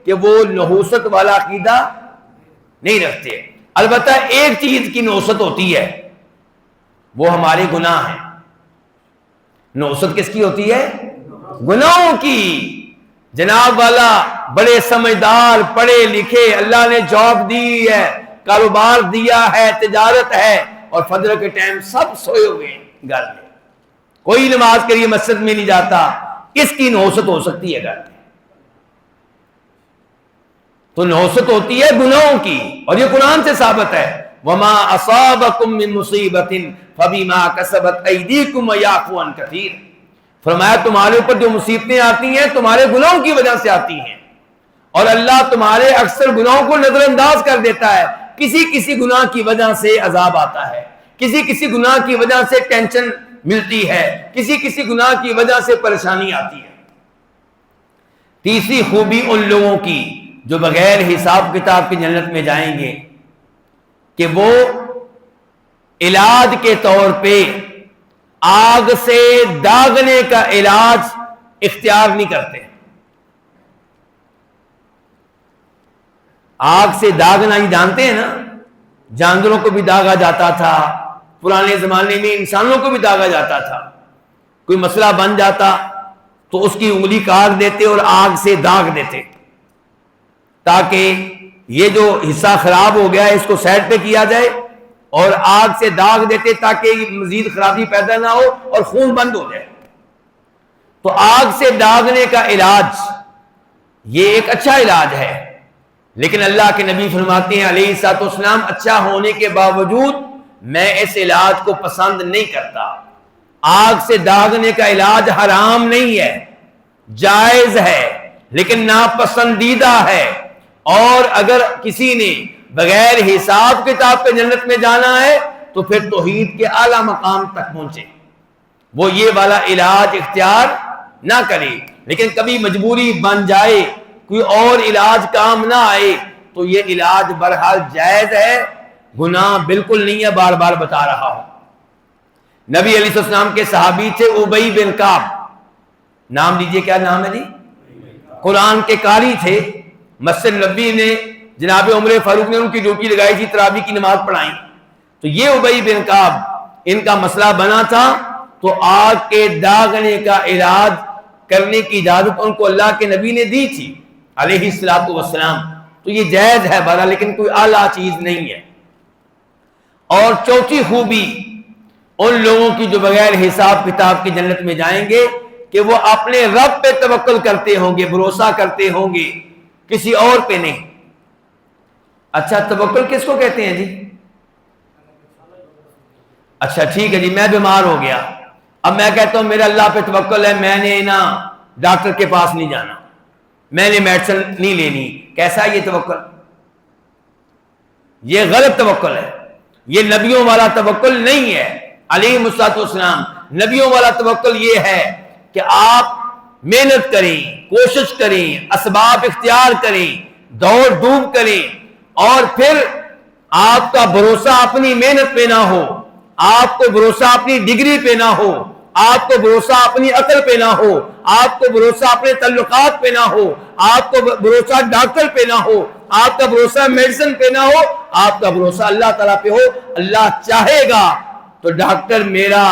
کہ وہ نحوست والا عقیدہ نہیں رکھتے. البتہ ایک چیز کی نحوست ہوتی ہے، وہ ہمارے گناہ ہیں. نحوست کس کی ہوتی ہے؟ گناہوں کی. جناب والا بڑے سمجھدار، پڑھے لکھے، اللہ نے جاب دی ہے، کاروبار دیا ہے، تجارت ہے، اور فجر کے ٹائم سب سوئے ہوئے ہیں گھر میں، کوئی نماز کے لیے مسجد میں نہیں جاتا. کس کی نحوست ہو سکتی ہے گھر میں؟ تو نحوست ہوتی ہے گناہوں کی، اور یہ قرآن سے ثابت ہے، وما اصابکم من مصیبت فبما کسبت ایدیکم ویعفو عن کثیر. فرمایا تمہارے اوپر جو مصیبتیں آتی ہیں تمہارے گناہوں کی وجہ سے آتی ہیں، اور اللہ تمہارے اکثر گناہوں کو نظر انداز کر دیتا ہے. کسی کسی گناہ کی وجہ سے عذاب آتا ہے، کسی کسی گناہ کی وجہ سے ٹینشن ملتی ہے، کسی کسی گناہ کی وجہ سے پریشانی آتی ہے. تیسری خوبی ان لوگوں کی جو بغیر حساب کتاب کی جنت میں جائیں گے کہ وہ علاج کے طور پہ آگ سے داغنے کا علاج اختیار نہیں کرتے. آگ سے داغنا ہی جانتے ہیں نا، جانوروں کو بھی داغا جاتا تھا، پرانے زمانے میں انسانوں کو بھی داغا جاتا تھا. کوئی مسئلہ بن جاتا تو اس کی انگلی کاٹ دیتے اور آگ سے داغ دیتے تاکہ یہ جو حصہ خراب ہو گیا ہے اس کو سائڈ پہ کیا جائے، اور آگ سے داغ دیتے تاکہ مزید خرابی پیدا نہ ہو اور خون بند ہو جائے. تو آگ سے داغنے کا علاج یہ ایک اچھا علاج ہے، لیکن اللہ کے نبی فرماتے ہیں علیہ الصلوۃ والسلام اچھا ہونے کے باوجود میں اس علاج کو پسند نہیں کرتا. آگ سے داغنے کا علاج حرام نہیں ہے، جائز ہے، لیکن ناپسندیدہ ہے. اور اگر کسی نے بغیر حساب کتاب کے جنت میں جانا ہے تو پھر توحید کے اعلیٰ مقام تک پہنچے، وہ یہ والا علاج اختیار نہ کرے. لیکن کبھی مجبوری بن جائے، کوئی اور علاج کام نہ آئے تو یہ علاج بہرحال جائز ہے، گناہ بالکل نہیں ہے. بار بار بتا رہا ہوں. نبی علیہ السلام کے صحابی تھے ابی بن کعب، نام لیجئے، کیا نام ہے جی؟ قرآن کے قاری تھے. مسجد نبی نے جناب عمر فاروق نے ان کی ڈیوٹی لگائی تھی، تراویح کی نماز پڑھائیں. تو یہ ابی بن کعب ان کا مسئلہ بنا تھا، تو آگ کے داغنے کا علاج کرنے کی اجازت ان کو اللہ کے نبی نے دی تھی علیہ الصلوۃ والسلام. تو یہ جائز ہے بارہ، لیکن کوئی اعلیٰ چیز نہیں ہے. اور چوتھی خوبی ان لوگوں کی جو بغیر حساب کتاب کی جنت میں جائیں گے کہ وہ اپنے رب پہ توکل کرتے ہوں گے، بھروسہ کرتے ہوں گے، کسی اور پہ نہیں. اچھا توکل کس کو کہتے ہیں جی؟ اچھا ٹھیک ہے جی، میں بیمار ہو گیا، اب میں کہتا ہوں میرا اللہ پہ توکل ہے، میں نے نا ڈاکٹر کے پاس نہیں جانا، میں نے میڈیسن نہیں لینی. کیسا ہے یہ توکل؟ یہ غلط توکل ہے، یہ نبیوں والا توکل نہیں ہے. علیہ الصلوۃ والسلام نبیوں والا توکل یہ ہے کہ آپ محنت کریں، کوشش کریں، اسباب اختیار کریں، دوڑ دھوپ کریں، اور پھر آپ کا بھروسہ اپنی محنت پہ نہ ہو، آپ کو بھروسہ اپنی ڈگری پہ نہ ہو، آپ کو بھروسہ اپنی عقل پہ نہ ہو، آپ کو بھروسہ اپنے تعلقات پہ نہ ہو، آپ کو بھروسہ ڈاکٹر پہ نہ ہو، آپ کا بھروسہ میڈیسن پہ نہ ہو، آپ کا بھروسہ اللہ تعالیٰ پہ ہو۔ اللہ چاہے گا تو ڈاکٹر میرا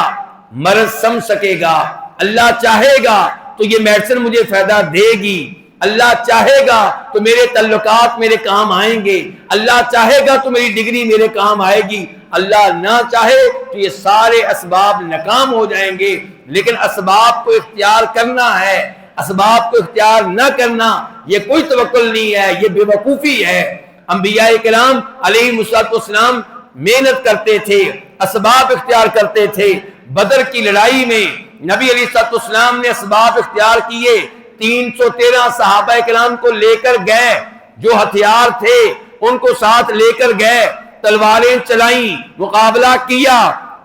مرض سمجھ سکے گا، اللہ چاہے گا تو یہ میڈیسن مجھے فائدہ دے گی، اللہ چاہے گا تو میرے تعلقات میرے کام آئیں گے، اللہ چاہے گا تو میری ڈگری میرے کام آئے گی، اللہ نہ چاہے تو یہ سارے اسباب ناکام ہو جائیں گے۔ لیکن اسباب کو اختیار کرنا ہے، اسباب کو اختیار نہ کرنا یہ کوئی توکل نہیں ہے، یہ بے وقوفی ہے۔ انبیاء کرام علیہ السلام محنت کرتے تھے، اسباب اختیار کرتے تھے۔ بدر کی لڑائی میں نبی علیہ السلام نے اسباب اختیار کیے، 313 صحابہ کرام کو لے کر گئے، جو ہتھیار تھے ان کو ساتھ لے کر گئے، تلواریں چلائیں، مقابلہ کیا،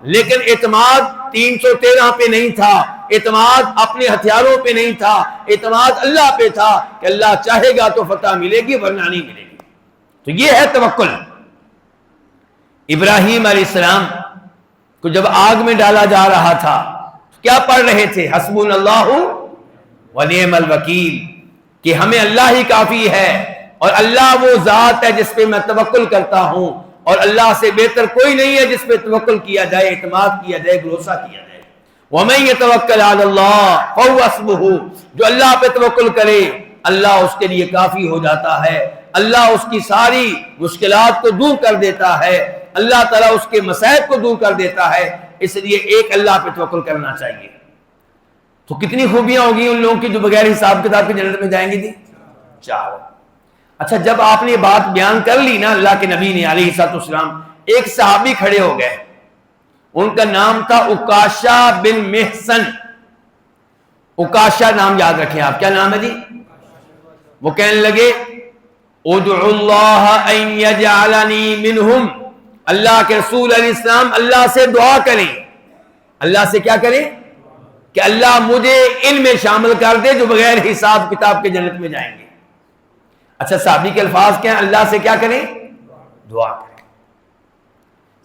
لیکن اعتماد 313 پہ نہیں تھا، اعتماد اپنے ہتھیاروں پہ نہیں تھا، اعتماد اللہ پہ تھا کہ اللہ چاہے گا تو فتح ملے گی ورنہ نہیں ملے گی۔ تو یہ ہے توکل۔ ابراہیم علیہ السلام کو جب آگ میں ڈالا جا رہا تھا کیا پڑھ رہے تھے؟ حسبنا اللہ ونعم الوکیل، کہ ہمیں اللہ ہی کافی ہے، اور اللہ وہ ذات ہے جس پہ میں توکل کرتا ہوں، اور اللہ سے بہتر کوئی نہیں ہے جس پہ توکل کیا جائے، اعتماد کیا جائے، بھروسہ کیا جائے۔ وَمَن يَتَوَكَّلْ عَلَى اللَّهِ فَهُوَ حَسْبُهُ، جو اللہ پہ توکل کرے اللہ اس کے لیے کافی ہو جاتا ہے، اللہ اس کی ساری مشکلات کو دور کر دیتا ہے، اللہ تعالیٰ اس کے مصائب کو دور کر دیتا ہے۔ اس لیے ایک اللہ پہ توکل کرنا چاہیے۔ تو کتنی خوبیاں ہوگی ان لوگوں کی جو بغیر حساب کتاب کے جنت میں جائیں گی؟ 4۔ اچھا، جب آپ نے یہ بات بیان کر لی نا اللہ کے نبی نے علیہ السلام، ایک صحابی کھڑے ہو گئے، ان کا نام تھا عکاشہ بن محصن۔ عکاشہ نام یاد رکھیں آپ، کیا نام ہے جی؟ وہ کہنے لگے ادعو اللہ ان یجعلنی منہم، اللہ کے رسول علیہ السلام اللہ سے دعا کریں، اللہ سے کیا کریں؟ کہ اللہ مجھے ان میں شامل کر دے جو بغیر حساب کتاب کے جنت میں جائیں گے۔ اچھا، صحابی کے الفاظ کیا ہیں؟ اللہ سے کیا کریں؟ دعا کریں۔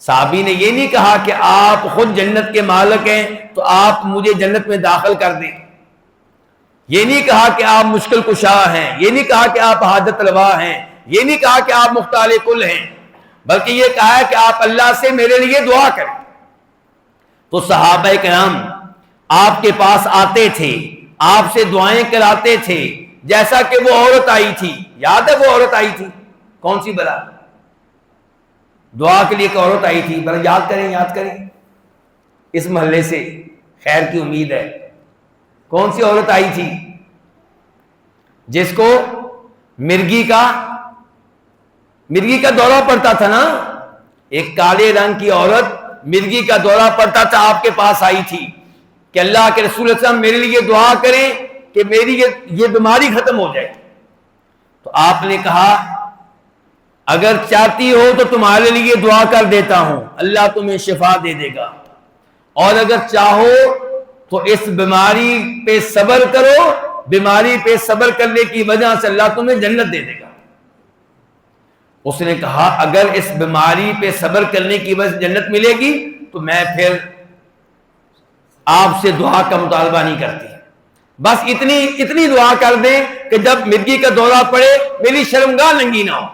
صحابی نے یہ نہیں کہا کہ آپ خود جنت کے مالک ہیں تو آپ مجھے جنت میں داخل کر دیں، یہ نہیں کہا کہ آپ مشکل کشا ہیں، یہ نہیں کہا کہ آپ حاجت روا ہیں، یہ نہیں کہا کہ آپ مختال کل ہیں، بلکہ یہ کہا ہے کہ آپ اللہ سے میرے لیے دعا کریں۔ تو صحابہ کرام آپ کے پاس آتے تھے، آپ سے دعائیں کراتے تھے، جیسا کہ وہ عورت آئی تھی، یاد ہے وہ عورت آئی تھی کون سی بلا؟ دعا کے لیے ایک عورت آئی تھی، بلا یاد کریں اس محلے سے خیر کی امید ہے۔ کون سی عورت آئی تھی جس کو مرگی کا دورہ پڑتا تھا نا؟ ایک کالے رنگ کی عورت مرگی کا دورہ پڑتا تھا، آپ کے پاس آئی تھی کہ اللہ کے رسول صلی اللہ علیہ وسلم میرے لیے دعا کریں کہ میری یہ بیماری ختم ہو جائے۔ تو آپ نے کہا اگر چاہتی ہو تو تمہارے لیے دعا کر دیتا ہوں، اللہ تمہیں شفا دے دے گا، اور اگر چاہو تو اس بیماری پہ صبر کرو، بیماری پہ صبر کرنے کی وجہ سے اللہ تمہیں جنت دے دے گا۔ اس نے کہا اگر اس بیماری پہ صبر کرنے کی وجہ سے جنت ملے گی تو میں پھر آپ سے دعا کا مطالبہ نہیں کرتی، بس اتنی دعا کر دیں کہ جب مرگی کا دورہ پڑے میری شرمگاہ ننگی نہ ہو۔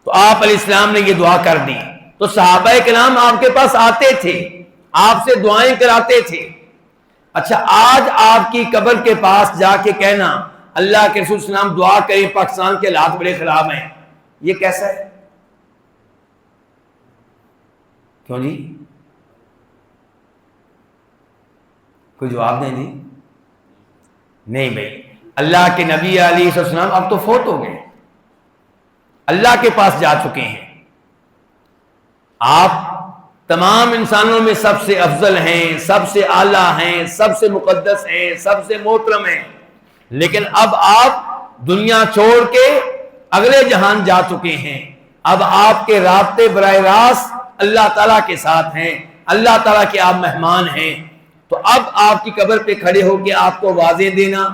تو آپ علیہ السلام نے یہ دعا کر دی۔ تو صحابہ کرام آپ کے پاس آتے تھے، آپ سے دعائیں کراتے تھے۔ اچھا، آج آپ کی قبر کے پاس جا کے کہنا اللہ کے رسول صلی اللہ علیہ وسلم دعا کریں پاکستان کے حالات بڑے خراب ہیں، یہ کیسا ہے؟ کیوں جی؟ کوئی جواب نہیں جی؟ نہیں بھائی، اللہ کے نبی علیہ السلام اب تو فوت ہو گئے، اللہ کے پاس جا چکے ہیں۔ آپ تمام انسانوں میں سب سے افضل ہیں، سب سے اعلیٰ ہیں، سب سے مقدس ہیں، سب سے محترم ہیں، لیکن اب آپ دنیا چھوڑ کے اگلے جہان جا چکے ہیں۔ اب آپ کے رابطے براہ راست اللہ تعالیٰ کے ساتھ ہیں، اللہ تعالیٰ کے آپ مہمان ہیں، تو اب آپ کی قبر پہ کھڑے ہو کے آپ کو واضح دینا،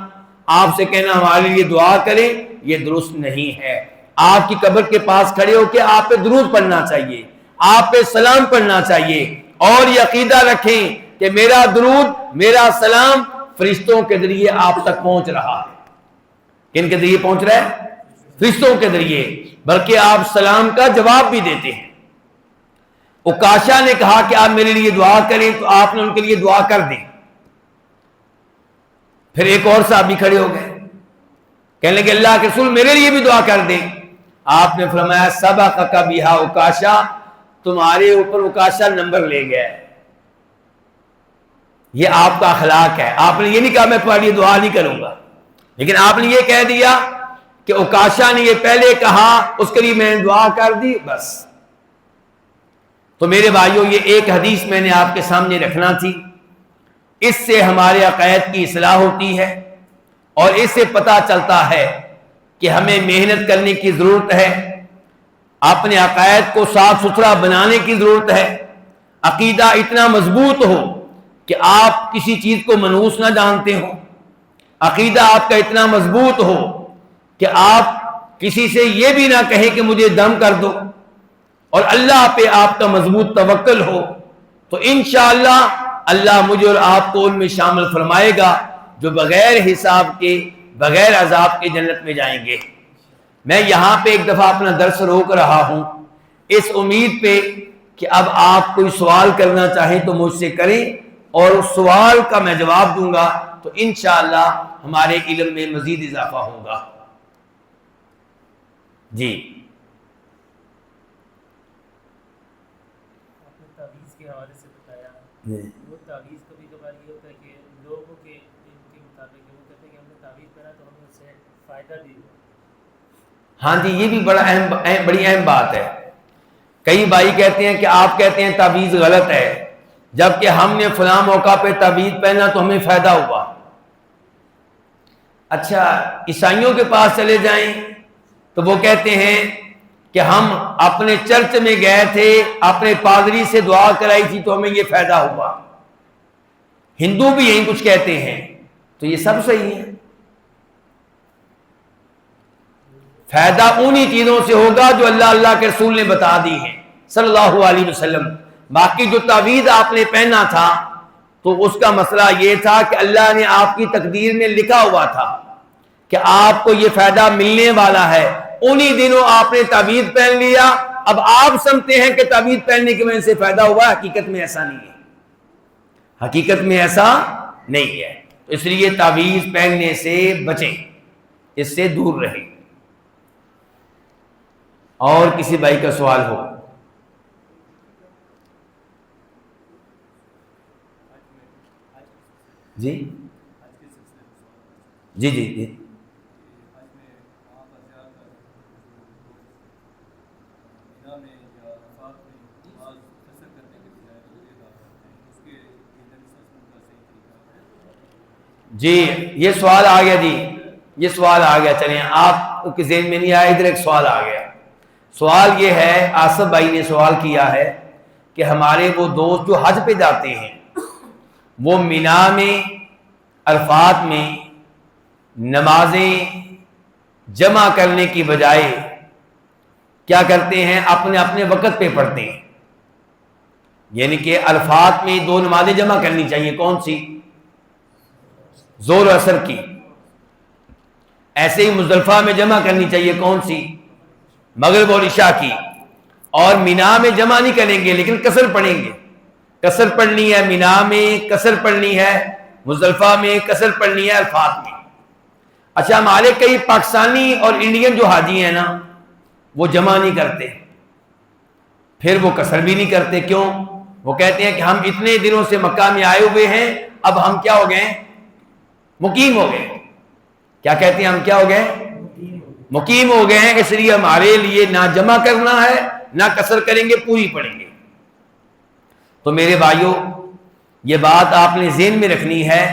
آپ سے کہنا ہمارے لیے دعا کریں، یہ درست نہیں ہے۔ آپ کی قبر کے پاس کھڑے ہو کے آپ پہ درود پڑھنا چاہیے، آپ پہ سلام پڑھنا چاہیے، اور یہ عقیدہ رکھیں کہ میرا درود، میرا سلام فرشتوں کے ذریعے آپ تک پہنچ رہا ہے۔ کن کے ذریعے پہنچ رہا ہے؟ فرشتوں کے ذریعے، بلکہ آپ سلام کا جواب بھی دیتے ہیں۔ عکاشہ نے کہا کہ آپ میرے لیے دعا کریں، تو آپ نے ان کے لیے دعا کر دی۔ پھر ایک اور صحابی کھڑے ہو گئے، کہنے لگے اللہ کے رسول میرے لیے بھی دعا کر دیں۔ آپ نے فرمایا سبقک بہا عکاشہ، تمہارے اوپر عکاشہ نمبر لے گیا ہے۔ یہ آپ کا اخلاق ہے۔ آپ نے یہ نہیں کہا میں تمہارے لیے دعا نہیں کروں گا، لیکن آپ نے یہ کہہ دیا کہ عکاشہ نے یہ پہلے کہا، اس کے لیے میں نے دعا کر دی، بس۔ تو میرے بھائیوں، یہ ایک حدیث میں نے آپ کے سامنے رکھنا تھی۔ اس سے ہمارے عقائد کی اصلاح ہوتی ہے، اور اس سے پتہ چلتا ہے کہ ہمیں محنت کرنے کی ضرورت ہے، اپنے عقائد کو صاف ستھرا بنانے کی ضرورت ہے۔ عقیدہ اتنا مضبوط ہو کہ آپ کسی چیز کو منحوس نہ جانتے ہوں، عقیدہ آپ کا اتنا مضبوط ہو کہ آپ کسی سے یہ بھی نہ کہیں کہ مجھے دم کر دو، اور اللہ پہ آپ کا مضبوط توکل ہو، تو انشاءاللہ اللہ مجھے اور آپ کو ان میں شامل فرمائے گا جو بغیر حساب کے، بغیر عذاب کے جنت میں جائیں گے۔ میں یہاں پہ ایک دفعہ اپنا درس روک رہا ہوں، اس امید پہ کہ اب آپ کوئی سوال کرنا چاہیں تو مجھ سے کریں، اور اس سوال کا میں جواب دوں گا، تو انشاءاللہ ہمارے علم میں مزید اضافہ ہوگا۔ جی کے حوالے سے بتایا، وہ تعویذ کبھی کبھار یہ ہوتا ہے کہ لوگوں کے ان کے مطابق وہ کہتے ہیں کہ ہم نے تعویذ پہنا تو ہمیں اس سے فائدہ بھی ہوا۔ ہاں جی، یہ بھی بڑی اہم بات ہے۔ کئی بھائی کہتے ہیں کہ آپ کہتے ہیں تعویذ غلط ہے، جبکہ ہم نے فلاں موقع پہ تعویذ پہنا تو ہمیں فائدہ ہوا۔ اچھا، عیسائیوں کے پاس چلے جائیں تو وہ کہتے ہیں کہ ہم اپنے چرچ میں گئے تھے، اپنے پادری سے دعا کرائی تھی تو ہمیں یہ فائدہ ہوا۔ ہندو بھی یہی کچھ کہتے ہیں، تو یہ سب صحیح ہے۔ فائدہ انہی چیزوں سے ہوگا جو اللہ کے رسول نے بتا دی ہیں صلی اللہ علیہ وسلم۔ باقی جو تعویذ آپ نے پہنا تھا تو اس کا مسئلہ یہ تھا کہ اللہ نے آپ کی تقدیر میں لکھا ہوا تھا کہ آپ کو یہ فائدہ ملنے والا ہے، انہی دنوں آپ نے تعویذ پہن لیا۔ اب آپ سمجھتے ہیں کہ تعویذ پہننے کی وجہ سے فائدہ ہوا، حقیقت میں ایسا نہیں ہے، حقیقت میں ایسا نہیں ہے۔ اس لیے تعویذ پہننے سے بچیں، اس سے دور رہیں۔ اور کسی بھائی کا سوال ہو؟ جی جی جی جی جی یہ سوال آ گیا، جی یہ سوال آ گیا، چلیں آپ کے ذہن میں نہیں آیا، ادھر ایک سوال آ گیا۔ سوال یہ ہے، آصف بھائی نے سوال کیا ہے کہ ہمارے وہ دوست جو حج پہ جاتے ہیں وہ مینا میں، عرفات میں نمازیں جمع کرنے کی بجائے کیا کرتے ہیں، اپنے اپنے وقت پہ پڑھتے ہیں۔ یعنی کہ عرفات میں 2 نمازیں جمع کرنی چاہیے، کون سی؟ ظہر و عصر کی۔ ایسے ہی مزدلفہ میں جمع کرنی چاہیے، کون سی؟ مغرب اور عشاء کی۔ اور مینا میں جمع نہیں کریں گے لیکن قصر پڑھیں گے، قصر پڑھنی ہے مینا میں، قصر پڑھنی ہے مزدلفہ میں، قصر پڑھنی ہے عرفات میں۔ اچھا، ہمارے کئی پاکستانی اور انڈین جو حاجی ہیں نا، وہ جمع نہیں کرتے، پھر وہ قصر بھی نہیں کرتے۔ کیوں؟ وہ کہتے ہیں کہ ہم اتنے دنوں سے مکہ میں آئے ہوئے ہیں، اب ہم کیا ہو گئے؟ مقیم ہو گئے۔ کیا کہتے ہیں؟ ہم کیا ہو گئے؟ مقیم ہو گئے ہیں، اس لیے ہمارے لیے نہ جمع کرنا ہے نہ قصر کریں گے، پوری پڑھیں گے۔ تو میرے بھائیوں، یہ بات آپ نے ذہن میں رکھنی ہے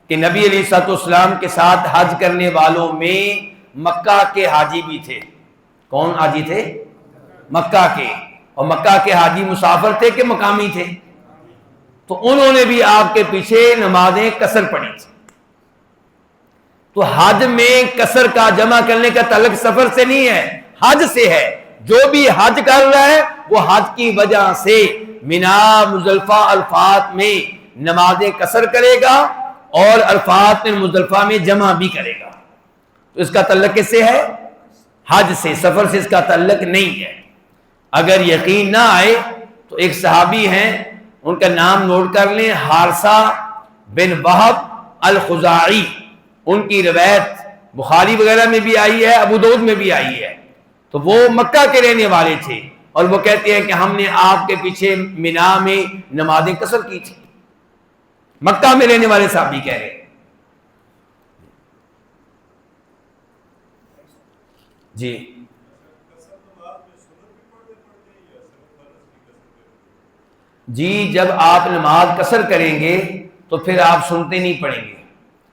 کہ نبی علیہ الصلوۃ والسلام کے ساتھ حج کرنے والوں میں مکہ کے حاجی بھی تھے۔ کون حاجی تھے؟ مکہ کے۔ اور مکہ کے حاجی مسافر تھے کہ مقامی تھے؟ تو انہوں نے بھی آپ کے پیچھے نمازیں قصر پڑھی تھی. تو حج میں قصر کا جمع کرنے کا تعلق سفر سے نہیں ہے، حج سے ہے. جو بھی حج کر رہا ہے وہ حج کی وجہ سے منا مزدلفہ عرفات میں نمازیں قصر کرے گا اور عرفات میں مزدلفہ میں جمع بھی کرے گا. تو اس کا تعلق کس سے ہے؟ حج سے. سفر سے اس کا تعلق نہیں ہے. اگر یقین نہ آئے تو ایک صحابی ہیں، ان کا نام نوٹ کر لیں، حارثہ بن وہب الخزاعی. ان کی روایت بخاری وغیرہ میں بھی آئی ہے، ابو داؤد میں بھی آئی ہے. تو وہ مکہ کے رہنے والے تھے اور وہ کہتے ہیں کہ ہم نے آپ کے پیچھے مینا میں نمازیں قصر کی تھی. مکہ میں رہنے والے صحابی کہہ رہے ہیں. جی جی جب آپ نماز قصر کریں گے تو پھر آپ سنتے نہیں پڑھیں گے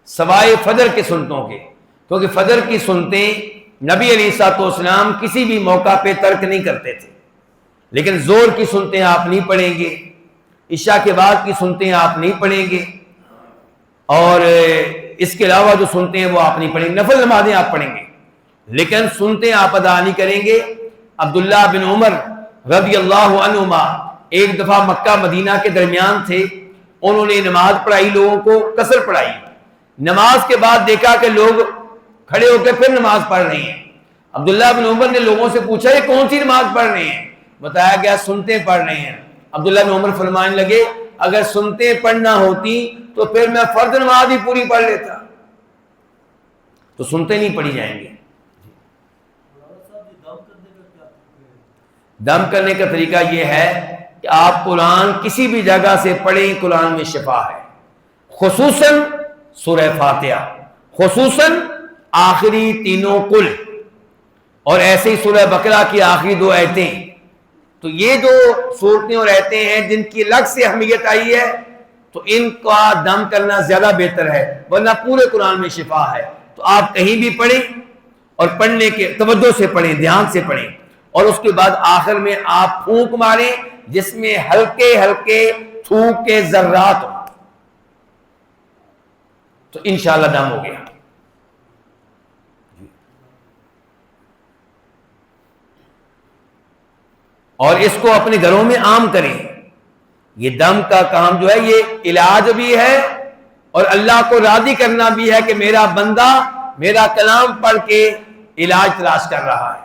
سوائے فجر کے سنتوں کے، کیونکہ فجر کی سنتیں نبی علیہ الصلوۃ والسلام کسی بھی موقع پہ ترک نہیں کرتے تھے. لیکن زور کی سنتیں آپ نہیں پڑھیں گے، عشاء کے بعد کی سنتیں آپ نہیں پڑھیں گے، اور اس کے علاوہ جو سنتے ہیں وہ آپ نہیں پڑھیں گے. نفل نمازیں آپ پڑھیں گے لیکن سنتیں آپ ادا نہیں کریں گے. عبداللہ بن عمر رضی اللہ عنہما ایک دفعہ مکہ مدینہ کے درمیان تھے، انہوں نے نماز پڑھائی، لوگوں کو قصر پڑھائی. نماز کے بعد دیکھا کہ لوگ کھڑے ہو کے پھر نماز پڑھ رہے ہیں. عبداللہ بن عمر نے لوگوں سے پوچھا یہ کون سی نماز پڑھ رہے ہیں؟ بتایا گیا سنتے پڑھ رہے ہیں. عبداللہ بن عمر فرمانے لگے اگر سنتے پڑھنا ہوتی تو پھر میں فرض نماز ہی پوری پڑھ لیتا. تو سنتے نہیں پڑھی جائیں گے. دم کرنے کا طریقہ یہ ہے کہ آپ قرآن کسی بھی جگہ سے پڑھیں، قرآن میں شفا ہے، خصوصاً سورہ فاتحہ، خصوصاً آخری تینوں کل، اور ایسے ہی سورہ بقرہ کی آخری 2 آیتیں. تو یہ جو صورتیں اور آیتیں ہیں جن کی الگ سے اہمیت آئی ہے تو ان کا دم کرنا زیادہ بہتر ہے، ورنہ پورے قرآن میں شفا ہے. تو آپ کہیں بھی پڑھیں اور پڑھنے کے توجہ سے پڑھیں، دھیان سے پڑھیں، اور اس کے بعد آخر میں آپ پھونک ماریں جس میں ہلکے ہلکے تھوک کے ذرات ہوں، تو انشاءاللہ دم ہو گیا. اور اس کو اپنے گھروں میں عام کریں. یہ دم کا کام جو ہے یہ علاج بھی ہے اور اللہ کو راضی کرنا بھی ہے کہ میرا بندہ میرا کلام پڑھ کے علاج تلاش کر رہا ہے.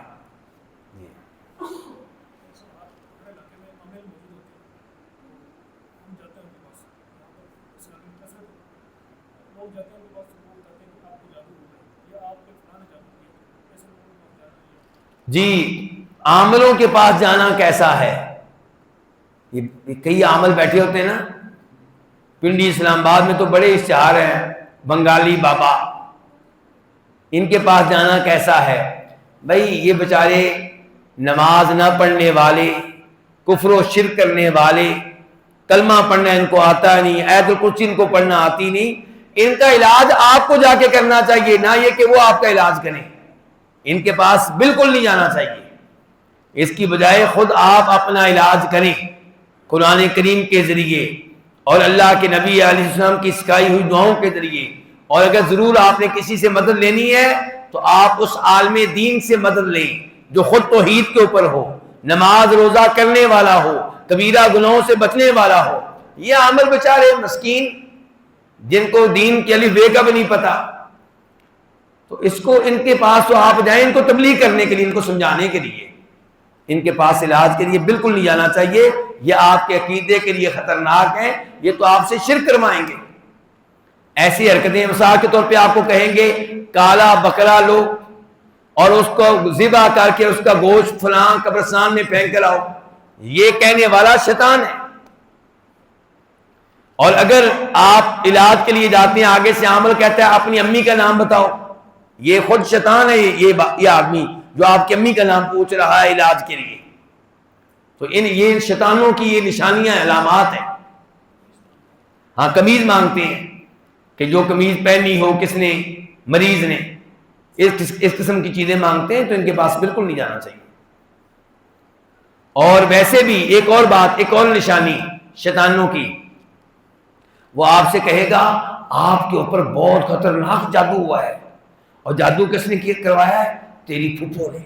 جی عاملوں کے پاس جانا کیسا ہے؟ یہ کئی عامل بیٹھے ہوتے ہیں نا پنڈی اسلام آباد میں، تو بڑے اشتہار ہیں بنگالی بابا، ان کے پاس جانا کیسا ہے؟ بھائی یہ بیچارے نماز نہ پڑھنے والے، کفر و شرک کرنے والے، کلمہ پڑھنا ان کو آتا نہیں، آیت الکرسی ان کو پڑھنا آتی نہیں. ان کا علاج آپ کو جا کے کرنا چاہیے، نہ یہ کہ وہ آپ کا علاج کریں. ان کے پاس بالکل نہیں جانا چاہیے. اس کی بجائے خود آپ اپنا علاج کریں قرآن کریم کے ذریعے اور اللہ کے نبی علیہ السلام کی سکھائی ہوئی دعاؤں کے ذریعے. اور اگر ضرور آپ نے کسی سے مدد لینی ہے تو آپ اس عالم دین سے مدد لیں جو خود توحید کے اوپر ہو، نماز روزہ کرنے والا ہو، کبیرہ گناہوں سے بچنے والا ہو. یہ عامل بیچارے مسکین جن کو دین کے الف بے کا بھی نہیں پتا، تو اس کو ان کے پاس تو آپ جائیں ان کو تبلیغ کرنے کے لیے، ان کو سمجھانے کے لیے. ان کے پاس علاج کے لیے بالکل نہیں جانا چاہیے. یہ آپ کے عقیدے کے لیے خطرناک ہیں، یہ تو آپ سے شرک کروائیں گے. ایسی حرکتیں مثال کے طور پہ آپ کو کہیں گے کالا بکرا لو اور اس کو ذبح کر کے اس کا گوشت فلاں قبرستان میں پھینک کر آؤ، یہ کہنے والا شیطان ہے. اور اگر آپ علاج کے لیے جاتے ہیں آگے سے عامل کہتا ہے اپنی امی کا نام بتاؤ، یہ خود شیطان ہے. یہ آدمی جو آپ کی امی کا نام پوچھ رہا ہے علاج کے لیے، تو یہ شیطانوں کی یہ نشانیاں علامات ہیں. ہاں قمیض مانگتے ہیں کہ جو قمیض پہنی ہو کس نے، مریض نے، اس قسم کی چیزیں مانگتے ہیں، تو ان کے پاس بالکل نہیں جانا چاہیے. اور ویسے بھی ایک اور بات، ایک اور نشانی شیطانوں کی، وہ آپ سے کہے گا آپ کے اوپر بہت خطرناک جادو ہوا ہے، اور جادو کس نے کروایا ہے؟ تیری پھپھو نے۔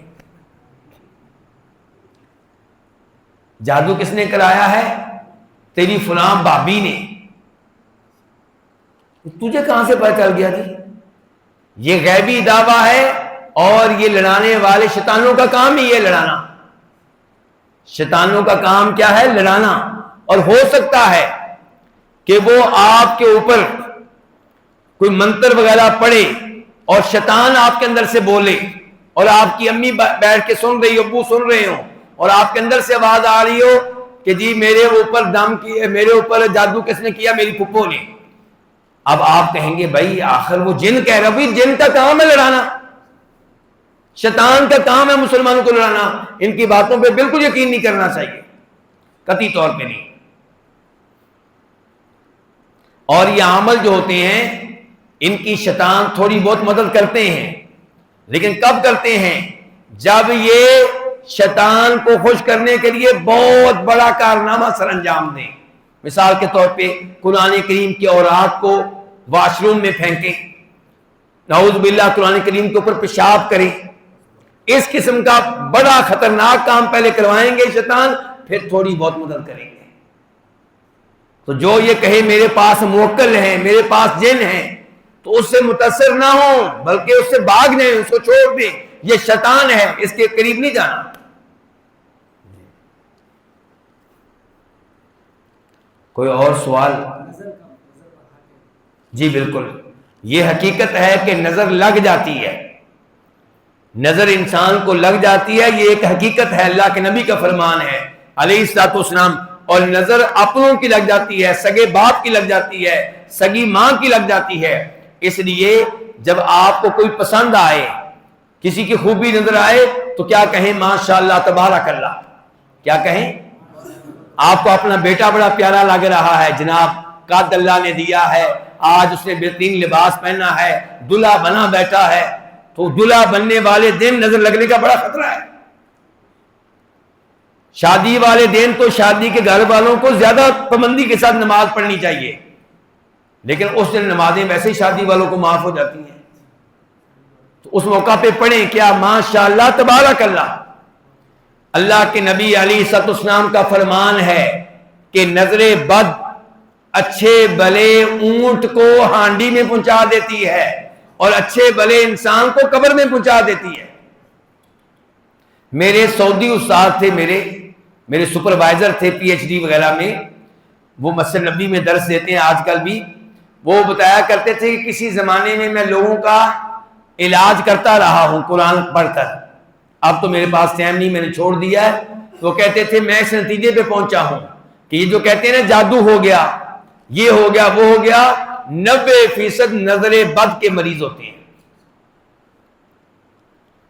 جادو کس نے کرایا ہے؟ تیری فلاں بھابی نے۔ تجھے کہاں سے پتہ چل گیا جی؟ یہ غیبی دعویٰ ہے، اور یہ لڑانے والے شیطانوں کا کام ہی ہے لڑانا۔ شیطانوں کا کام کیا ہے؟ لڑانا۔ اور ہو سکتا ہے کہ وہ آپ کے اوپر کوئی منتر وغیرہ پڑھے اور شیطان آپ کے اندر سے بولے، اور آپ کی امی بیٹھ کے سن رہی، ابو سن رہے ہوں، اور آپ کے اندر سے آواز آ رہی ہو کہ جی میرے اوپر جادو کس نے کیا؟ میری پھپھو نے۔ اب آپ کہیں گے بھائی آخر وہ جن کہہ رہا، بھائی جن کا کام ہے لڑانا، شیطان کا کام ہے مسلمانوں کو لڑانا۔ ان کی باتوں پہ بالکل یقین نہیں کرنا چاہیے، قطعی طور پہ نہیں۔ اور یہ عمل جو ہوتے ہیں ان کی شیطان تھوڑی بہت مدد کرتے ہیں، لیکن کب کرتے ہیں؟ جب یہ شیطان کو خوش کرنے کے لیے بہت بڑا کارنامہ سر انجام دیں۔ مثال کے طور پہ قرآن کریم کی اوراق کو واش روم میں پھینکیں، نعوذ باللہ قرآن کریم کے اوپر پیشاب کریں۔ اس قسم کا بڑا خطرناک کام پہلے کروائیں گے شیطان، پھر تھوڑی بہت مدد کریں گے۔ تو جو یہ کہے میرے پاس موکل ہیں، میرے پاس جن ہیں، تو اس سے متاثر نہ ہوں، بلکہ اس سے بھاگ جائیں، اس کو چھوڑ دیں۔ یہ شیطان ہے، اس کے قریب نہیں جانا۔ کوئی اور سوال؟ جی بالکل، یہ حقیقت ہے کہ نظر لگ جاتی ہے، نظر انسان کو لگ جاتی ہے، یہ ایک حقیقت ہے، اللہ کے نبی کا فرمان ہے علیہ الصلوۃ والسلام۔ اور نظر اپنوں کی لگ جاتی ہے، سگے باپ کی لگ جاتی ہے، سگی ماں کی لگ جاتی ہے۔ اس لیے جب آپ کو کوئی پسند آئے، کسی کی خوبی نظر آئے، تو کیا کہیں؟ ماشاءاللہ تبارک اللہ۔ کیا کہیں؟ آپ کو اپنا بیٹا بڑا پیارا لگ رہا ہے، جناب قد اللہ نے دیا ہے، آج اس نے بہترین لباس پہنا ہے، دلہا بنا بیٹھا ہے، تو دلہا بننے والے دن نظر لگنے کا بڑا خطرہ ہے۔ شادی والے دن تو شادی کے گھر والوں کو زیادہ پابندی کے ساتھ نماز پڑھنی چاہیے، لیکن اس دن نمازیں ویسے ہی شادی والوں کو معاف ہو جاتی ہیں، تو اس موقع پہ پڑھیں کیا؟ ماشاءاللہ تبارک اللہ۔ اللہ کے نبی علیہ الصلوۃ والسلام کا فرمان ہے کہ نظر بد اچھے بھلے اونٹ کو ہانڈی میں پہنچا دیتی ہے، اور اچھے بھلے انسان کو قبر میں پہنچا دیتی ہے۔ میرے سعودی استاد تھے، میرے سپروائزر تھے پی ایچ ڈی وغیرہ میں، وہ مسجد نبی میں درس دیتے ہیں آج کل بھی۔ وہ بتایا کرتے تھے کہ کسی زمانے میں میں لوگوں کا علاج کرتا رہا ہوں قرآن پڑھ کر، اب تو میرے پاس ٹائم نہیں، میں نے چھوڑ دیا ہے۔ وہ کہتے تھے میں اس نتیجے پہ پہنچا ہوں کہ یہ جو کہتے ہیں نا جادو ہو گیا، یہ ہو گیا، وہ ہو گیا، 90% نظر بد کے مریض ہوتے ہیں۔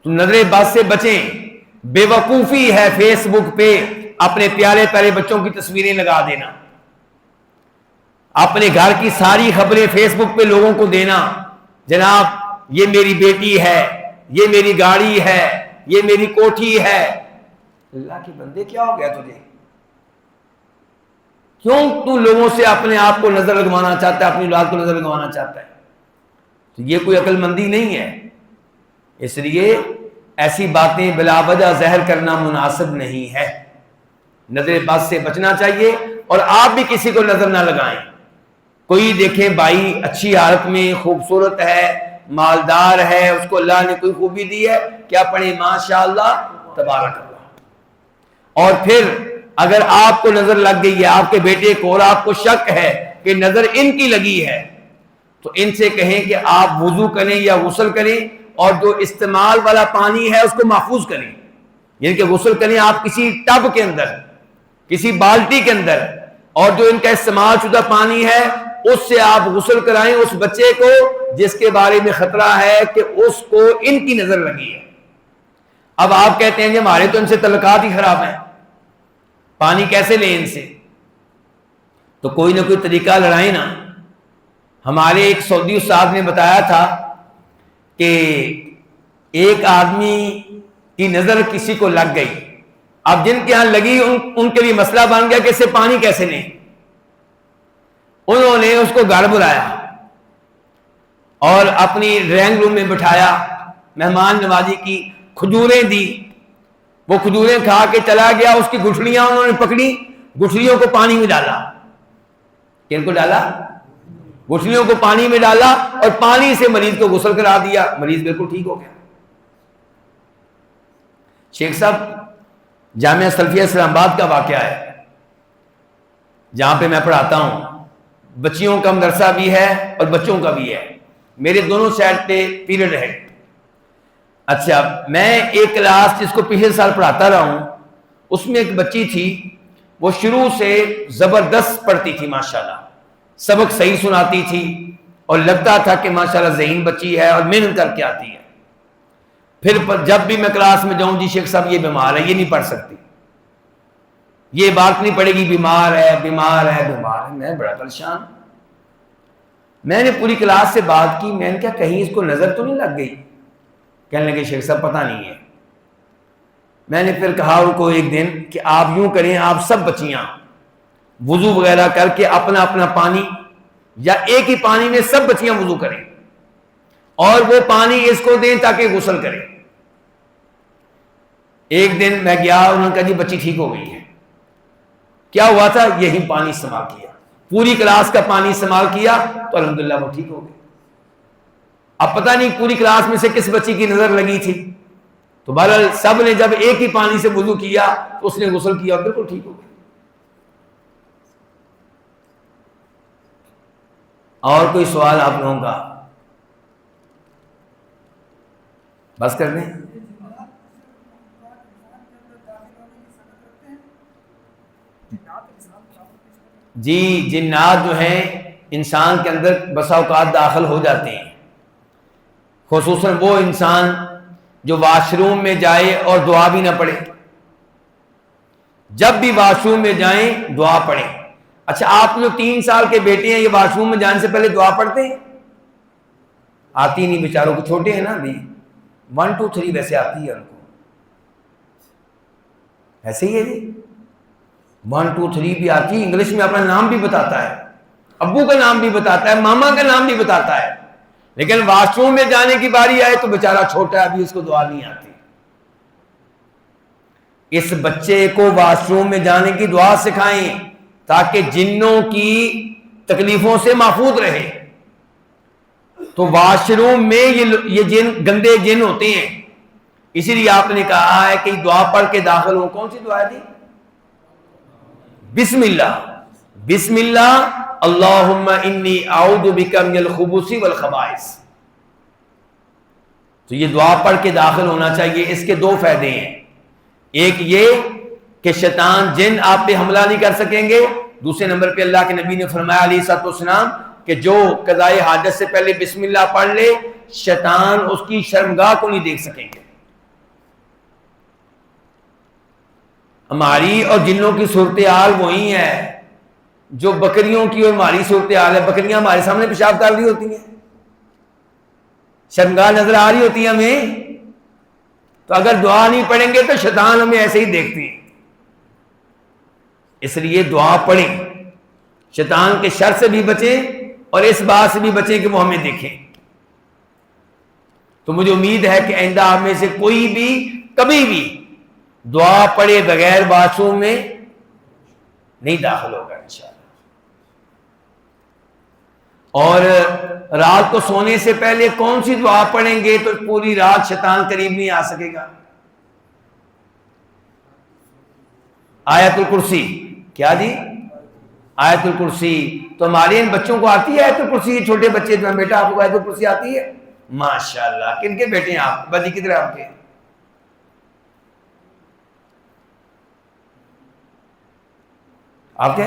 تو نظر بد سے بچیں۔ بے وقوفی ہے فیس بک پہ اپنے پیارے پیارے بچوں کی تصویریں لگا دینا، اپنے گھر کی ساری خبریں فیس بک پہ لوگوں کو دینا، جناب یہ میری بیٹی ہے، یہ میری گاڑی ہے، یہ میری کوٹھی ہے۔ اللہ کے بندے کیا ہو گیا تجھے؟ کیوں تو لوگوں سے اپنے آپ کو نظر لگوانا چاہتا ہے، اپنی اولاد کو نظر لگوانا چاہتا ہے؟ تو یہ کوئی عقل مندی نہیں ہے۔ اس لیے ایسی باتیں بلا وجہ زہر کرنا مناسب نہیں ہے۔ نظر بد سے بچنا چاہیے، اور آپ بھی کسی کو نظر نہ لگائیں۔ کوئی دیکھیں بھائی اچھی حالت میں خوبصورت ہے، مالدار ہے، اس کو اللہ نے کوئی خوبی دی ہے، کیا پڑھیں؟ ماشاءاللہ تبارک اللہ۔ اور پھر اگر آپ کو نظر لگ گئی ہے، آپ کے بیٹے کو، اور آپ کو شک ہے کہ نظر ان کی لگی ہے، تو ان سے کہیں کہ آپ وضو کریں یا غسل کریں، اور جو استعمال والا پانی ہے اس کو محفوظ کریں، یعنی کہ غسل کریں آپ کسی ٹب کے اندر، کسی بالٹی کے اندر، اور جو ان کا استعمال شدہ پانی ہے اس سے آپ غسل کرائیں اس بچے کو جس کے بارے میں خطرہ ہے کہ اس کو ان کی نظر لگی ہے۔ اب آپ کہتے ہیں کہ ہمارے تو ان سے تعلقات ہی خراب ہیں، پانی کیسے لیں ان سے؟ تو کوئی نہ کوئی طریقہ لڑائیں نا۔ ہمارے ایک سعودی استاد نے بتایا تھا کہ ایک آدمی کی نظر کسی کو لگ گئی، اب جن کے ہاں لگی ان کے لیے مسئلہ بن گیا کہ اس سے پانی کیسے لیں۔ انہوں نے اس کو گھر بلایا اور اپنی ڈرائنگ روم میں بٹھایا، مہمان نوازی کی، کھجوریں دی، وہ کھجوریں کھا کے چلا گیا، اس کی گٹھلیاں انہوں نے پکڑی، گٹھلیوں کو پانی میں ڈالا، کن کو ڈالا؟ گٹھلیوں کو پانی میں ڈالا اور پانی سے مریض کو غسل کرا دیا، مریض بالکل ٹھیک ہو گیا۔ شیخ صاحب جامعہ سلفیہ اسلام آباد کا واقعہ ہے جہاں پہ میں پڑھاتا ہوں، بچیوں کا مدرسہ بھی ہے اور بچوں کا بھی ہے، میرے دونوں سائڈ پہ پیریڈ ہے۔ اچھا، میں ایک کلاس جس کو پچھلے سال پڑھاتا رہا ہوں، اس میں ایک بچی تھی، وہ شروع سے زبردست پڑھتی تھی، ماشاءاللہ سبق صحیح سناتی تھی اور لگتا تھا کہ ماشاءاللہ ذہین بچی ہے اور محنت کر کے آتی ہے۔ پھر جب بھی میں کلاس میں جاؤں، جی شیخ صاحب یہ بیمار ہے، یہ نہیں پڑھ سکتی، یہ بات نہیں پڑے گی، بیمار ہے بیمار ہے بیمار ہے۔ میں بڑا پریشان، میں نے پوری کلاس سے بات کی، میں نے کہا کہیں اس کو نظر تو نہیں لگ گئی؟ کہنے لگے شیخ صاحب پتہ نہیں ہے۔ میں نے پھر کہا ان کو ایک دن کہ آپ یوں کریں، آپ سب بچیاں وضو وغیرہ کر کے اپنا اپنا پانی، یا ایک ہی پانی میں سب بچیاں وضو کریں اور وہ پانی اس کو دیں تاکہ غسل کرے۔ ایک دن میں گیا، انہوں نے کہا جی بچی ٹھیک ہو گئی ہے۔ کیا ہوا تھا؟ یہی پانی استعمال کیا، پوری کلاس کا پانی استعمال کیا تو الحمدللہ وہ ٹھیک ہو گئی۔ اب پتہ نہیں پوری کلاس میں سے کس بچی کی نظر لگی تھی، تو بہرحال سب نے جب ایک ہی پانی سے وضو کیا تو اس نے غسل کیا اور بالکل ٹھیک ہو گئی۔ اور کوئی سوال آپ لوگوں کا؟ بس کر دیں؟ جی، جنات جو ہیں انسان کے اندر بسا اوقات داخل ہو جاتے ہیں، خصوصاً وہ انسان جو واش روم میں جائے اور دعا بھی نہ پڑھے۔ جب بھی واش روم میں جائیں دعا پڑھیں۔ اچھا، آپ جو 3 سال کے بیٹے ہیں، یہ واش روم میں جانے سے پہلے دعا پڑھتے ہیں؟ آتی نہیں بیچاروں کو، چھوٹے ہیں نا ابھی، 1 2 3 ویسے آتی ہے ان کو، ایسے ہی ہے جی، 1 2 3 بھی آتی ہے، انگلش میں اپنا نام بھی بتاتا ہے، ابو کا نام بھی بتاتا ہے، ماما کا نام بھی بتاتا ہے، لیکن واش روم میں جانے کی باری آئے تو بیچارہ چھوٹا ہے، ابھی اس کو دعا نہیں آتی۔ اس بچے کو واش روم میں جانے کی دعا سکھائیں تاکہ جنوں کی تکلیفوں سے محفوظ رہے۔ تو واش روم میں یہ جن گندے جن ہوتے ہیں، اسی لیے آپ نے کہا ہے کہ دعا پڑھ کے داخل ہو۔ کون سی دعا دی؟ بسم اللہ، بسم اللہ اللہم انی اعوذ بک من الخبث والخبائث۔ تو یہ دعا پڑھ کے داخل ہونا چاہیے۔ اس کے 2 فائدے ہیں، ایک یہ کہ شیطان جن آپ پہ حملہ نہیں کر سکیں گے، دوسرے نمبر پہ اللہ کے نبی نے فرمایا علیہ الصلوۃ والسلام کہ جو قضائے حاجت سے پہلے بسم اللہ پڑھ لے، شیطان اس کی شرمگاہ کو نہیں دیکھ سکیں گے۔ ہماری اور جنوں کی صورتحال وہی ہے جو بکریوں کی اور ہماری صورتحال ہے۔ بکریاں ہمارے سامنے پیشاب کر رہی ہوتی ہیں، شرمگاہ نظر آ رہی ہوتی ہے ہمیں، تو اگر دعا نہیں پڑھیں گے تو شیطان ہمیں ایسے ہی دیکھتے ہیں۔ اس لیے دعا پڑھیں، شیطان کے شر سے بھی بچیں اور اس بات سے بھی بچیں کہ وہ ہمیں دیکھیں۔ تو مجھے امید ہے کہ آئندہ آپ میں سے کوئی بھی کبھی بھی دعا پڑھے بغیر واش روم میں نہیں داخل ہوگا انشاءاللہ۔ اور رات کو سونے سے پہلے کون سی دعا پڑھیں گے تو پوری رات شیطان قریب نہیں آ سکے گا؟ آیت الکرسی۔ کیا جی؟ آیت الکرسی۔ تو ہمارے ان بچوں کو آتی ہے آیت الکرسی؟ چھوٹے بچے جو ہیں، بیٹا آپ کو آیت الکرسی آتی ہے؟ ماشاءاللہ۔ کن کے بیٹے ہیں آپ؟ بجی کدھر ہے آپ کے؟ آپ کے؟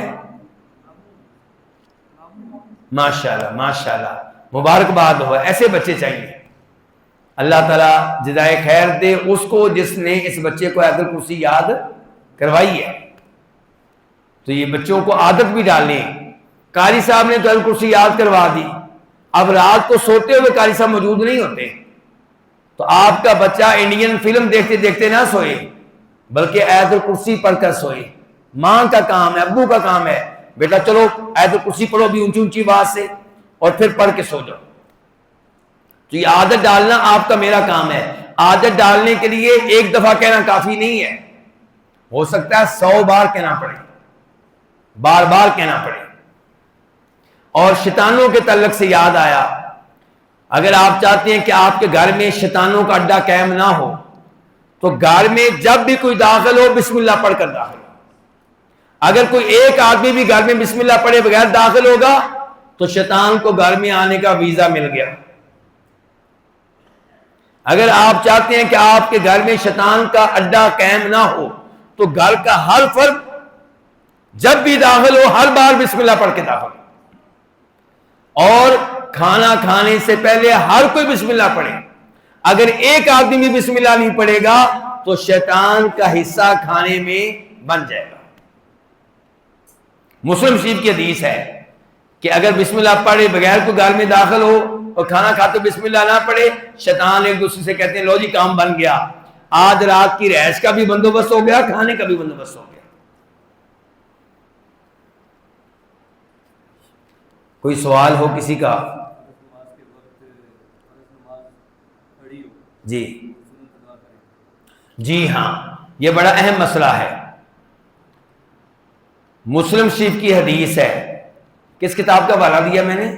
ماشاءاللہ ماشاءاللہ، مبارکباد ہو، ایسے بچے چاہیے۔ اللہ تعالیٰ جزائے خیر دے اس کو جس نے اس بچے کو آیت الکرسی یاد کروائی ہے۔ تو یہ بچوں کو عادت بھی ڈالیں۔ قاری صاحب نے تو آیت الکرسی یاد کروا دی، اب رات کو سوتے ہوئے قاری صاحب موجود نہیں ہوتے، تو آپ کا بچہ انڈین فلم دیکھتے دیکھتے نہ سوئے بلکہ آیت الکرسی پڑھ کر سوئے۔ ماں کا کام ہے، ابو کا کام ہے بیٹا چلو آیت الکرسی پڑھو بھی اونچی اونچی آواز سے اور پھر پڑھ کے سو جاؤ. تو یہ عادت ڈالنا آپ کا میرا کام ہے. عادت ڈالنے کے لیے ایک دفعہ کہنا کافی نہیں ہے, ہو سکتا ہے 100 بار کہنا پڑے, بار بار کہنا پڑے. اور شیطانوں کے تعلق سے یاد آیا, اگر آپ چاہتے ہیں کہ آپ کے گھر میں شیطانوں کا اڈا قائم نہ ہو تو گھر میں جب بھی کوئی داخل ہو بسم اللہ پڑھ کر داخل ہو. اگر کوئی ایک آدمی بھی گھر میں بسم اللہ پڑھے بغیر داخل ہوگا تو شیطان کو گھر میں آنے کا ویزا مل گیا. اگر آپ چاہتے ہیں کہ آپ کے گھر میں شیطان کا اڈا قائم نہ ہو تو گھر کا ہر فرد جب بھی داخل ہو ہر بار بسم اللہ پڑھ کے داخل ہو, اور کھانا کھانے سے پہلے ہر کوئی بسم اللہ پڑھے. اگر ایک آدمی بھی بسم اللہ نہیں پڑھے گا تو شیطان کا حصہ کھانے میں بن جائے گا. مسلم شریف کی حدیث ہے کہ اگر بسم اللہ پڑھے بغیر کوئی گھر میں داخل ہو اور کھانا کھاتے بسم اللہ نہ پڑھے, شیطان ایک دوسرے سے کہتے ہیں لو جی کام بن گیا, آج رات کی رہائش کا بھی بندوبست ہو گیا, کھانے کا بھی بندوبست ہو گیا. کوئی سوال ہو کسی کا؟ جی ہاں, یہ بڑا اہم مسئلہ ہے. مسلم شریف کی حدیث ہے, کس کتاب کا حوالہ دیا میں نے؟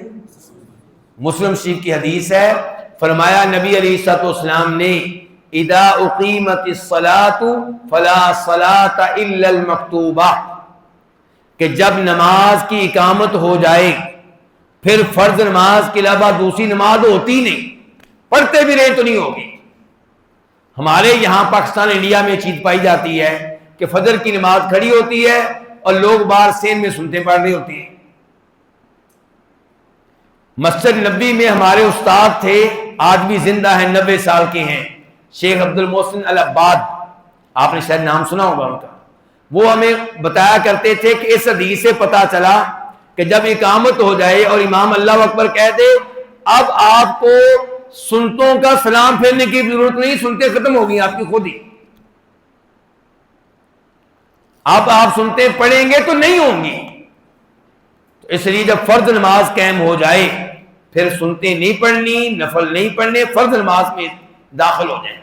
مسلم شریف کی حدیث ہے. فرمایا نبی علیہ الصلوۃ والسلام نے اذا اقیمت الصلاۃ فلا صلاۃ الا المکتوبہ, کہ جب نماز کی اقامت ہو جائے پھر فرض نماز کے علاوہ دوسری نماز ہوتی نہیں, پڑھتے بھی رہے تو نہیں ہوگی. ہمارے یہاں پاکستان انڈیا میں چیز پائی جاتی ہے کہ فجر کی نماز کھڑی ہوتی ہے اور لوگ باہر سین میں سنتے پڑھ رہے ہوتے ہیں. مسجد نبی میں ہمارے استاد تھے, آج بھی زندہ ہیں, 90 سال کے ہیں, شیخ عبد المحسن العباد, آپ نے شاید نام سنا ہوگا ان کا. وہ ہمیں بتایا کرتے تھے کہ اس حدیث سے پتا چلا کہ جب اقامت ہو جائے اور امام اللہ اکبر کہہ دے اب آپ کو سنتوں کا سلام پھیرنے کی ضرورت نہیں, سنتے ختم ہو گئی آپ کی خود ہی. اب آپ سنتے پڑھیں گے تو نہیں ہوں گی. تو اس لیے جب فرض نماز قائم ہو جائے پھر سنتے نہیں پڑھنی, نفل نہیں پڑھنے, فرض نماز میں داخل ہو جائیں.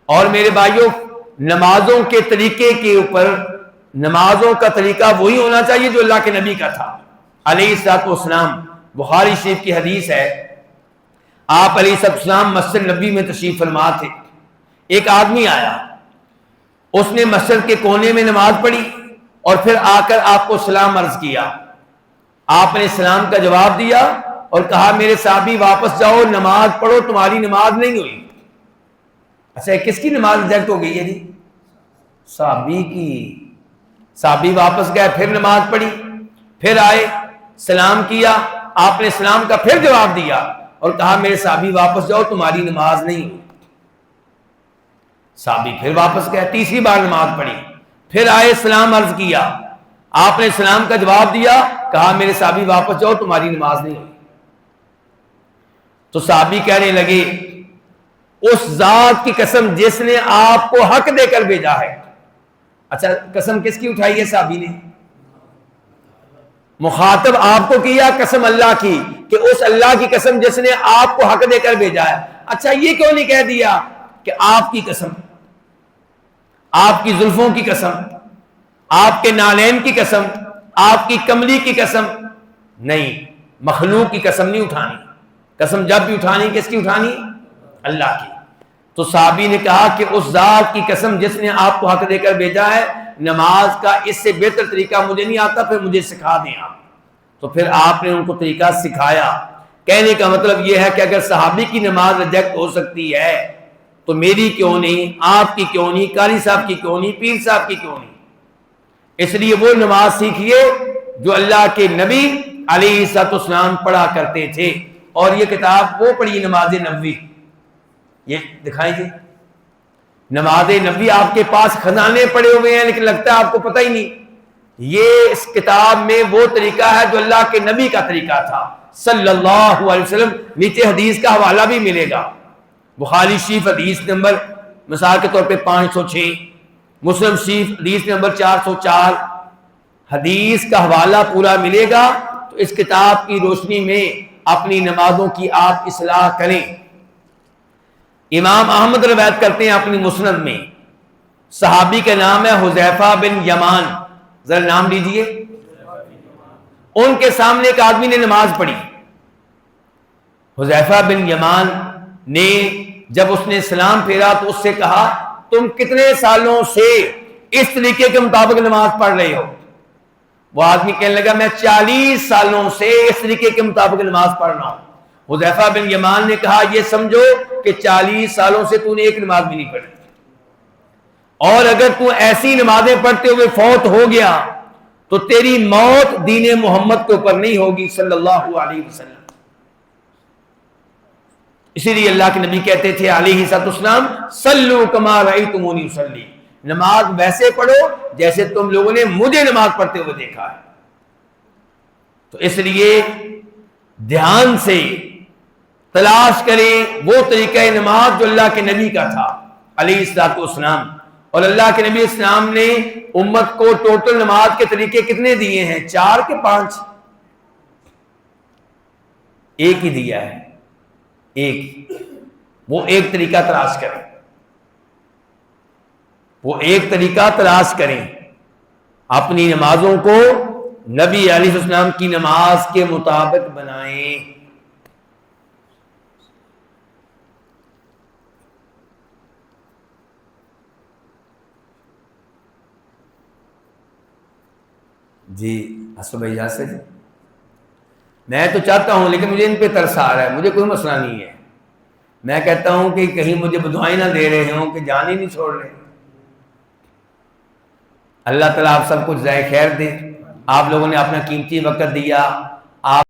اور میرے بھائیوں, نمازوں کے طریقے کے اوپر نمازوں کا طریقہ وہی ہونا چاہیے جو اللہ کے نبی کا تھا علیہ الصلوۃ والسلام. بخاری شریف کی حدیث ہے, آپ علیہ الصلوۃ والسلام مسجد نبی میں تشریف فرما تھے. ایک آدمی آیا, اس نے مسجد کے کونے میں نماز پڑھی اور پھر آ کر آپ کو سلام عرض کیا. آپ نے سلام کا جواب دیا اور کہا میرے صحابی واپس جاؤ, نماز پڑھو, تمہاری نماز نہیں ہوئی. اچھا کس کی نماز ریجیکٹ ہو گئی ہے جی؟ صحابی کی. صحابی واپس گئے, پھر نماز پڑھی, پھر آئے, سلام کیا, آپ نے سلام کا پھر جواب دیا اور کہا میرے صحابی واپس جاؤ, تمہاری نماز نہیں ہوئی. صحابی پھر واپس گئے, تیسری بار نماز پڑھی, پھر آئے, سلام عرض کیا, آپ نے سلام کا جواب دیا, کہا میرے صحابی واپس جاؤ, تمہاری نماز نہیں ہوئی. تو صحابی کہنے لگے اس ذات کی قسم جس نے آپ کو حق دے کر بھیجا ہے. اچھا قسم کس کی اٹھائی ہے صحابی نے؟ مخاطب آپ کو کیا, قسم اللہ کی, کہ اس اللہ کی قسم جس نے آپ کو حق دے کر بھیجا ہے. اچھا یہ کیوں نہیں کہہ دیا کہ آپ کی قسم, آپ کی زلفوں کی قسم, آپ کے نالین کی قسم, آپ کی کملی کی قسم؟ نہیں, مخلوق کی قسم نہیں اٹھانی. قسم جب بھی اٹھانی کس کی اٹھانی؟ اللہ کی. تو صحابی نے کہا کہ اس ذات کی قسم جس نے آپ کو حق دے کر بھیجا ہے, نماز کا اس سے بہتر طریقہ مجھے نہیں آتا, پھر مجھے سکھا دیں آپ. تو پھر آپ نے ان کو طریقہ سکھایا. کہنے کا مطلب یہ ہے کہ اگر صحابی کی نماز ریجیکٹ ہو سکتی ہے تو میری کیوں نہیں, آپ کی کیوں نہیں, قاری صاحب کی کیوں نہیں, پیر صاحب کی کیوں نہیں؟ اس لیے وہ نماز سیکھیے جو اللہ کے نبی علیہ الصلوۃ والسلام پڑھا کرتے تھے. اور یہ کتاب وہ پڑھی, نماز نبوی, یہ دکھائیں جی. نماز نبوی آپ کے پاس خزانے پڑے ہوئے ہیں لیکن لگتا ہے آپ کو پتہ ہی نہیں. یہ اس کتاب میں وہ طریقہ ہے جو اللہ کے نبی کا طریقہ تھا صلی اللہ علیہ وسلم. نیچے حدیث کا حوالہ بھی ملے گا. بخاری شریف حدیث نمبر مثال کے طور پہ 506, مسلم شریف حدیث نمبر 404, حدیث کا حوالہ پورا ملے گا تو اس کتاب کی روشنی میں اپنی نمازوں کی آپ اصلاح کریں۔ امام احمد روایت کرتے ہیں اپنی مسند میں، صحابی کا نام ہے حذیفہ بن یمان، ذرا نام لیجئے۔ ان کے سامنے ایک آدمی نے نماز پڑھی، حذیفہ بن یمان نے جب اس نے سلام پھیرا تو اس سے کہا تم کتنے سالوں سے اس طریقے کے مطابق نماز پڑھ رہے ہو؟ وہ آدمی کہنے لگا میں 40 سالوں سے اس طریقے کے مطابق نماز پڑھ رہا ہوں۔ حذیفہ بن یمان نے کہا یہ سمجھو کہ 40 سالوں سے تو نے ایک نماز بھی نہیں پڑھی، اور اگر تو ایسی نمازیں پڑھتے ہوئے فوت ہو گیا تو تیری موت دین محمد کے اوپر نہیں ہوگی صلی اللہ علیہ وسلم۔ اسی لیے اللہ کے نبی کہتے تھے علیہ السلام صلو کما رأیتمونی اصلی، نماز ویسے پڑھو جیسے تم لوگوں نے مجھے نماز پڑھتے ہوئے دیکھا ہے۔ تو اس لیے دھیان سے تلاش کریں وہ طریقہ نماز جو اللہ کے نبی کا تھا علیہ السلام، اور اللہ کے نبی اسلام نے امت کو ٹوٹل نماز کے طریقے کتنے دیے ہیں؟ 4 کہ 5؟ ایک ہی دیا ہے، ایک۔ وہ ایک طریقہ تلاش کریں، وہ ایک طریقہ تلاش کریں، اپنی نمازوں کو نبی علیہ السلام کی نماز کے مطابق بنائیں۔ جی حسن بھائی یاسر جی، میں تو چاہتا ہوں لیکن مجھے ان پہ ترس آ رہا ہے، مجھے کوئی مسئلہ نہیں ہے، میں کہتا ہوں کہ کہیں مجھے بدعائیں نہ دے رہے ہوں کہ جان ہی نہیں چھوڑ رہے۔ اللہ تعالیٰ آپ سب کچھ جزائے خیر دے، آپ لوگوں نے اپنا قیمتی وقت دیا، آپ